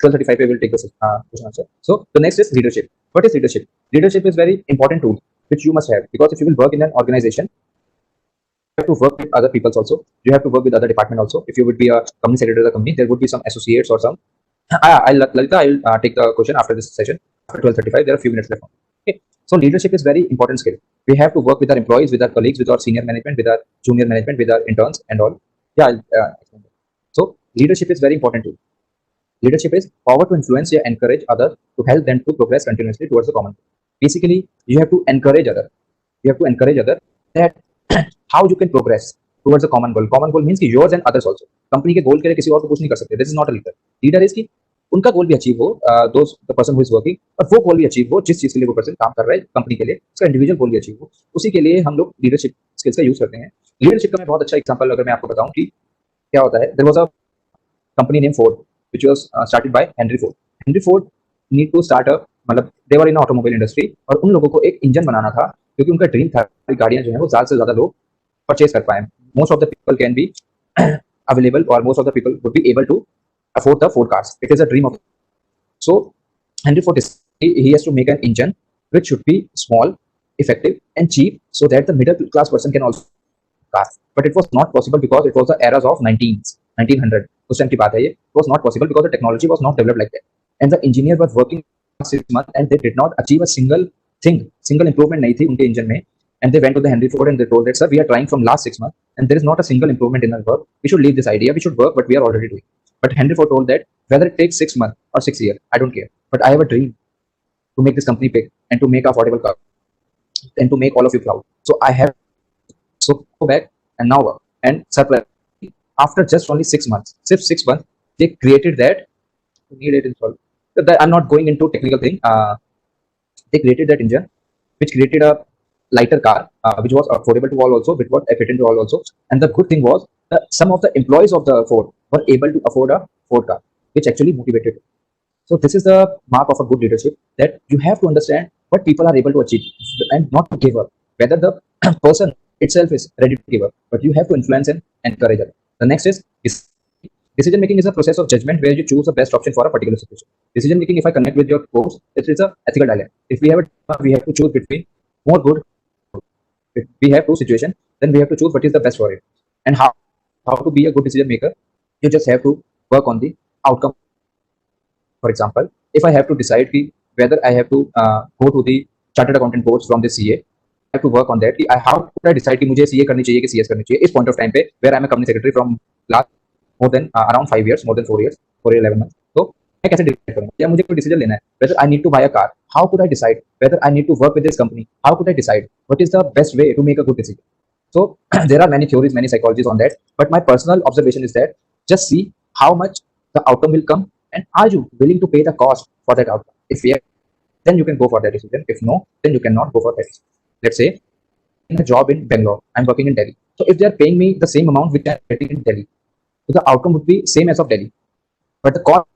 12:35 we will take the question answer. So the next is leadership. What is leadership? Leadership is very important tool which you must have because if you will work in an organization, you have to work with other people also. You have to work with other department also. If you would be a company secretary of the company, there would be some associates or some. I'll take the question after this session. After 12:35, there are a few minutes left. Okay. So leadership is very important skill. We have to work with our employees, with our colleagues, with our senior management, with our junior management, with our interns and all. Yeah, I'll explain. leadership is very important too. Leadership is power to influence or encourage others to help them to progress continuously towards the common goal. Basically, you have to encourage others. You have to encourage others that how you can progress towards the common goal. Common goal means कि yours and others also. Company के goal के लिए किसी और को कुछ नहीं कर सकते. This is not a leader. Leader is कि उनका गोल भी अचीव हो, those the person who is working, और वो गोल भी अचीव हो जिस चीज के लिए वो पर्सन काम कर रहा है कंपनी के लिए, उसका इंडिविजुअल गोल भी अचीव हो. उसी के लिए हम लोग लीडरशिप स्किल्स का यूज करते हैं. लीडरशिप का मैं बहुत अच्छा एग्जांपल अगर मैं आपको बताऊं कि क्या होता है. There was a company name Ford which was started by Henry Ford. Henry Ford need to start a मतलब they were in automobile industry, और उन लोगों को एक इंजन बनाना था क्योंकि उनका ड्रीम था कि गाड़ियां जो है वो ज्यादा से ज्यादा लोग परचेज कर पाए. Most of the people can be available, और most of the people would be able to afford the Ford cars. It is a dream of. So Henry Ford he has to make an engine which should be small, effective, and cheap, so that the middle class person can also car. But it was not possible because it was the eras of 1900. उस time की बात है ये. It was not possible because the technology was not developed like that. And the engineer was working 6 months and they did not achieve a single thing, single improvement नहीं थी उनके engine में. And they went to the Henry Ford and they told that, sir, we are trying from last 6 months and there is not a single improvement in our work. We should leave this idea. We should work, but we are already doing. But Henry Ford told that whether it takes 6 months or 6 years, I don't care. But I have a dream to make this company big and to make affordable car and to make all of you proud. So I have so go back and now work. And surprise, after just only 6 months, just 6 months, they created that. Need it installed. I'm not going into technical thing. They created that engine, which created a lighter car, which was affordable to all also, which was efficient to all also. And the good thing was that some of the employees of the Ford were able to afford a Ford car, which actually motivated. So this is the mark of a good leadership, that you have to understand what people are able to achieve and not to give up. Whether the person itself is ready to give up, but you have to influence and encourage it. The next is decision making is a process of judgment where you choose the best option for a particular situation. Decision making, if I connect with your course, it is a ethical dilemma. If we have we have to choose between more good. If we have two situations, then we have to choose what is the best for it. And how to be a good decision maker, you just have to work on the outcome. For example, if I have to decide whether I have to go to the chartered accountant course from the CA, I have to work on that. How could I decide कि मुझे CA करनी चाहिए कि CS करनी चाहिए इस point of time पे, where I am a company secretary from last more than around 5 years, more than 4 years, 4 11 months. तो मैं कैसे डिसाइड करूँ? या मुझे कोई डिसीजन लेना है, whether I need to buy a car, how could I decide whether I need to work with this company? How could I decide what is the best way to make a good decision? So there are many theories, many psychologies on that, but my personal observation is that just see how much the outcome will come, and are you willing to pay the cost for that outcome? If yes, then you can go for that decision. If no, then you cannot go for that decision. Let's say in a job in Bangalore, I'm working in Delhi. So if they are paying me the same amount which I'm getting in Delhi, so the outcome would be same as of Delhi. But the cost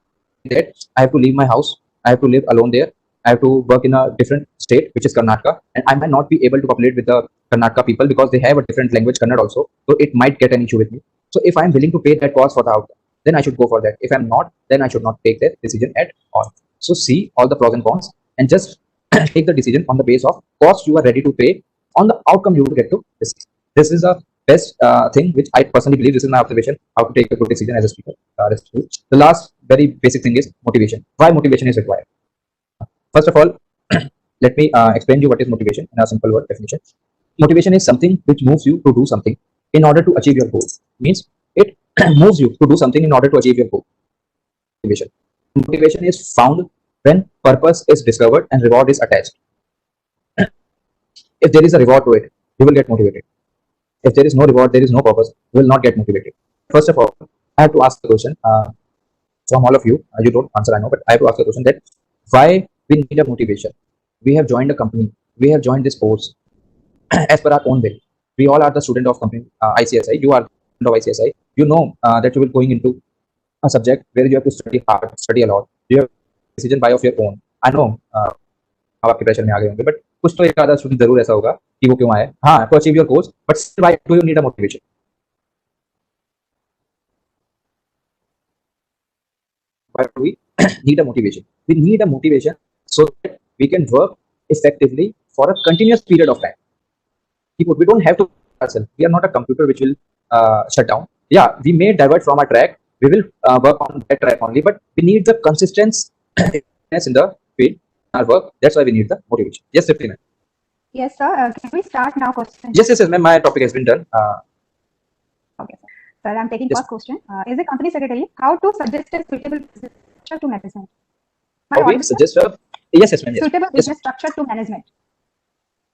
that I have to leave my house, I have to live alone there, I have to work in a different state, which is Karnataka, and I might not be able to populate with the Karnataka people because they have a different language, Kannada also. So it might get an issue with me. So if I'm willing to pay that cost for the outcome, then I should go for that. If I'm not, then I should not take that decision at all. So see all the pros and cons and just take the decision on the base of cost you are ready to pay on the outcome you will get to receive. This is a best thing which I personally believe. This is my observation, how to take a good decision as a speaker. The last very basic thing is motivation. Why motivation is required? First of all, let me explain you what is motivation in a simple word definition. Motivation is something which moves you to do something in order to achieve your goal. Means it moves you to do something in order to achieve your goal. Motivation is found when purpose is discovered and reward is attached. If there is a reward to it, you will get motivated. If there is no reward, there is no purpose, you will not get motivated. First of all, I have to ask the question from all of you. You don't answer, I know, but I have to ask the question that why we need a motivation. We have joined a company. We have joined this course as per our own will. We all are the student of company ICSI. You are the student of ICSI. You know that you will going into a subject where you have to study hard, study a lot. You have decision by of your own. I know आप आपके pressure में आ गए होंगे, but कुछ तो एक आधा student जरूर ऐसा होगा कि वो क्यों आए. हाँ, to achieve your goals, but still why do you need a motivation? Why do we need a motivation? We need a motivation so that we can work effectively for a continuous period of time. We don't have to ourselves. We are not a computer which will shut down. Yeah, we may divert from our track. We will work on that track only, but we need the consistency in the field, our work. That's why we need the motivation. Yes, Riftina. Yes, sir. Can we start now? Question. Yes, ma'am. My topic has been done. Okay. Sir, I'm taking Yes. first question. As a company secretary, how to suggest a suitable business structure to management? My How we audible, sir? suggest a yes, ma'am. Yes. Suitable Yes. business structure to management.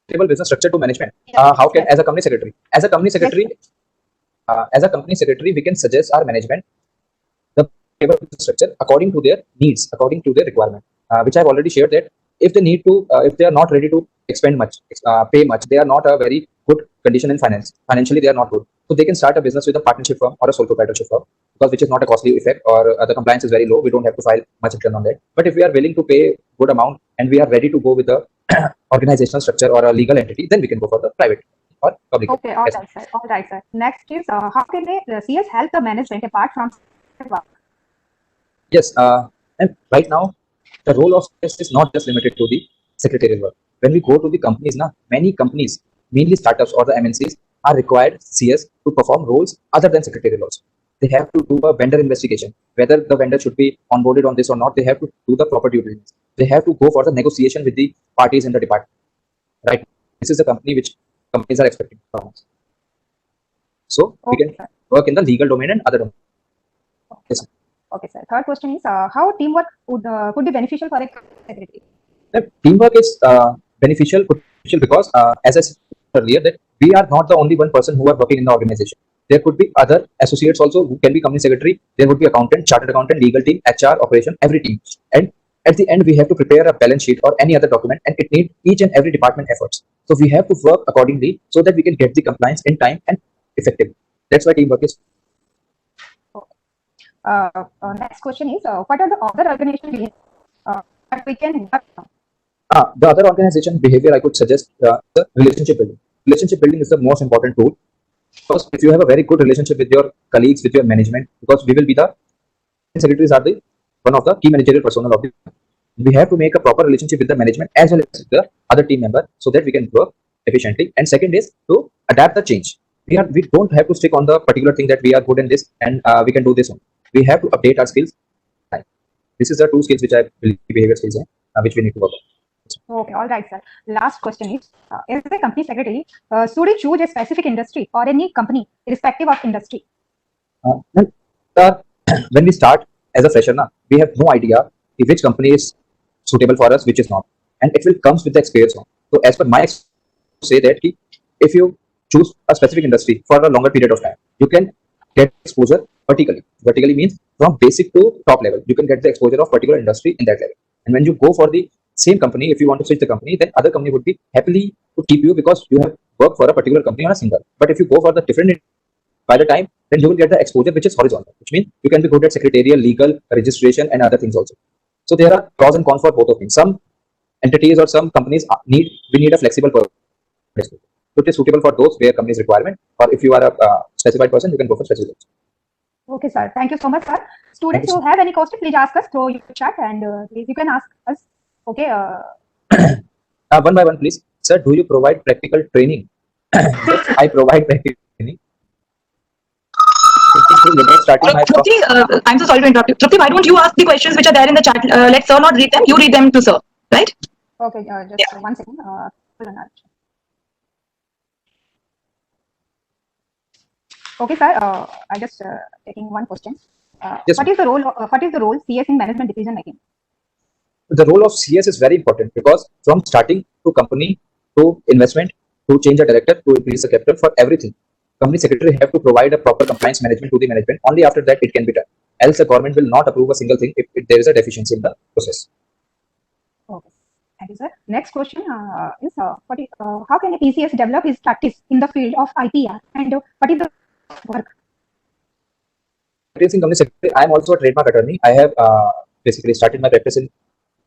Suitable business structure to management. Yes, How can yes. as a company secretary? As a company Yes, secretary, we can suggest our management the suitable business structure according to their needs, according to their requirement. Which I've already shared that if they need to, if they are not ready to expend much, pay much, they are not a very good condition in finance. Financially, they are not good. So they can start a business with a partnership firm or a sole proprietorship firm, because which is not a costly effect, or the compliance is very low. We don't have to file much return on that. But if we are willing to pay good amount and we are ready to go with the organizational structure or a legal entity, then we can go for the private or public. okay, all Yes. right, sir. All right, sir. Next is how can the CS help the management apart from work? Yes, and right now, the role of CS is not just limited to the secretarial work. When we go to the companies, now many companies, mainly startups or the MNCs, are required CS to perform roles other than secretarial also. They have to do a vendor investigation, whether the vendor should be onboarded on this or not. They have to do the proper due diligence. They have to go for the negotiation with the parties in the department. Right? This is the company which companies are expecting from us. So we Okay, can sir. work in the legal domain and other domain. Yes. Okay, sir. Third question is how teamwork could be beneficial for a secretary? Teamwork is beneficial because, as I said earlier, that we are not the only one person who are working in the organization. There could be other associates also who can be company secretary. There would be accountant, chartered accountant, legal team, HR, operation, every team. And at the end, we have to prepare a balance sheet or any other document, and it needs each and every department efforts. So we have to work accordingly so that we can get the compliance in time and effectively. That's why teamwork is. Next question is what are the other organizations that we can work on? The other organization behavior I could suggest the relationship building. Relationship building is the most important tool, because if you have a very good relationship with your colleagues, with your management, because we will be the secretaries are the one of the key managerial personnel of the. We have to make a proper relationship with the management as well as the other team member so that we can work efficiently. And second is to adapt the change. We don't have to stick on the particular thing that we are good in this and we can do this one. We have to update our skills. This is the two skills which I believe behavior skills which we need to work on. Okay, all right, sir. Last question is, as a company secretary, should you choose a specific industry or any company, irrespective of industry? And, when we start as a fresher, we have no idea if which company is suitable for us, which is not, and it will comes with the experience. So, as per my say that if you choose a specific industry for a longer period of time, you can get exposure vertically. Vertically means from basic to top level. You can get the exposure of particular industry in that level. And when you go for the same company, if you want to switch the company, then other company would be happily to keep you because you have worked for a particular company on a single. But if you go for the different by the time, then you will get the exposure which is horizontal, which means you can be good at secretarial, legal, registration, and other things also. So there are pros and cons for both of things. Some entities or some companies need a flexible person. So it is suitable for those where companies requirement, or if you are a specified person, you can go for specific. Okay, sir. Thank you so much, sir. Students you, who have any question, please ask us through your chat, and please you can ask us. Okay. One by one, please. Sir, do you provide practical training? Yes, I provide practical training. Starting my Trupti, I'm so sorry to interrupt you. Trupti, why don't you ask the questions which are there in the chat? Let sir not read them. You read them to sir, right? Okay, just 1 second. Okay, sir. I just taking one question. Yes, what is the role CS in management decision making? The role of CS is very important because from starting to company to investment to change a director to increase the capital for everything, company secretary have to provide a proper compliance management to the management. Only after that it can be done. Else the government will not approve a single thing if there is a deficiency in the process. Okay. Thank you, sir. Next question is how can a PCS develop his practice in the field of IPR and what is the work? Practicing company secretary, I am also a trademark attorney. I have basically started my practice in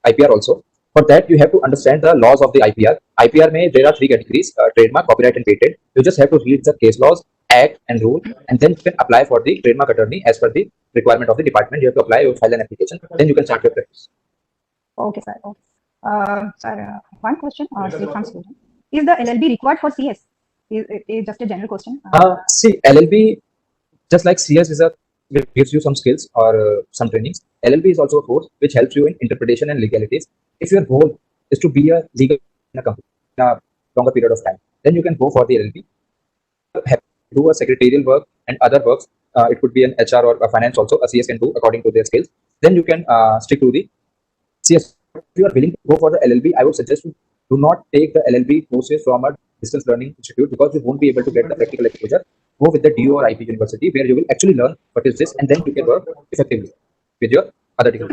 IPR also. For that, you have to understand the laws of the IPR. IPR may there are three categories: trademark, copyright, and patent. You just have to read the case laws, act, and rule, and then you can apply for the trademark attorney as per the requirement of the department. You have to apply, you file an application, then you can start your practice. Okay, sir. Okay. Sir, one question from student: is the LLB required for CS? Is just a general question. See, LLB, just like CS is gives you some skills or some trainings. LLB is also a course which helps you in interpretation and legalities. If your goal is to be a legal in a company in a longer period of time, then you can go for the LLB. Do a secretarial work and other works it could be an HR or a finance also, a CS can do according to their skills. Then you can stick to the CS. If you are willing to go for the LLB, I would suggest you do not take the LLB courses from a distance learning institute because you won't be able to get the practical exposure. Go with the DO or IP university where you will actually learn what is this, and then you can work effectively with your other degrees.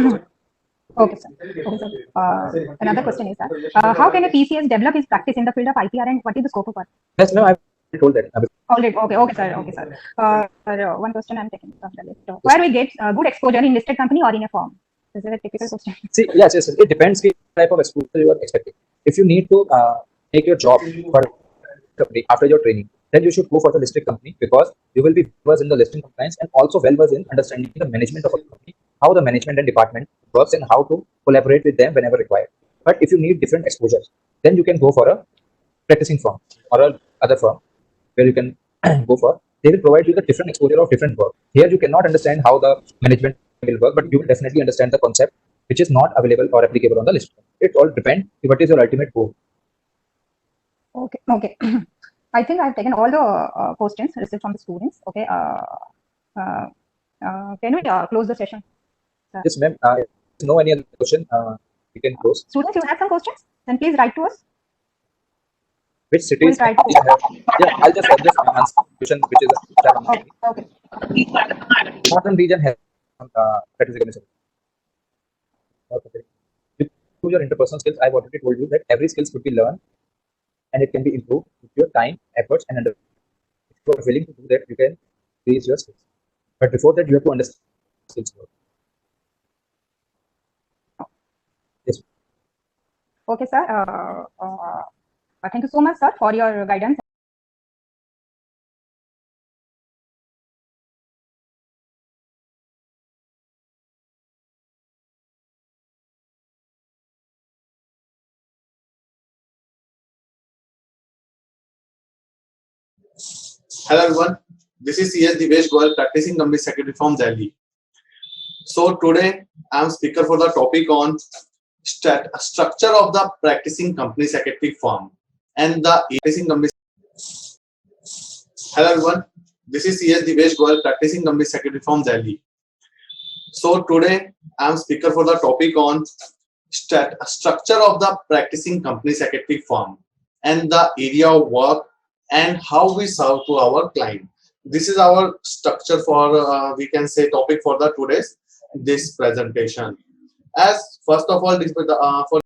Okay, sir. Okay, sir. Another question is that how can a PCS develop his practice in the field of IPR and what is the scope of work? Yes, ma'am, I told that. Already. Okay, sir. Okay, sir. One question I'm taking from the list. Where we get good exposure in listed company or in a firm? This is a typical question. See, yes, it depends what type of exposure you are expecting. If you need to take your job for company after your training, then you should go for the listed company because you will be versed in the listing compliance and also well versed in understanding the management of a company, how the management and department works and how to collaborate with them whenever required. But if you need different exposures, then you can go for a practicing firm or a other firm where you can go for. They will provide you the different exposure of different work. Here you cannot understand how the management will work, but you will definitely understand the concept which is not available or applicable on the list. It all depends what is your ultimate goal. Okay. I think I've taken all the questions received from the students. Okay. Can we close the session? Yes, ma'am. No any other question, we can close. Students, you have some questions? Then please write to us. Which cities We'll try have? Yeah, I'll just answer question which is Okay. northern region has statistical. To your interpersonal skills, I've already told you that every skills could be learned and it can be improved with your time, efforts, and understanding. If you are willing to do that, you can raise your skills. But before that, you have to understand skills. Yes. Okay, sir. Thank you so much, sir, for your guidance. Hello everyone, this is CS Divesh Goyal, practicing company secretary from Delhi. So today I am speaker for the topic on structure of the practicing company secretary firm and the practicing company. Hello everyone, this is CS Divesh Goyal, practicing company secretary from Delhi. So today I am speaker for the topic on structure of the practicing company secretary firm and the area of work and how we serve to our client. This is our structure for we can say topic for the today's this presentation. As first of all, this for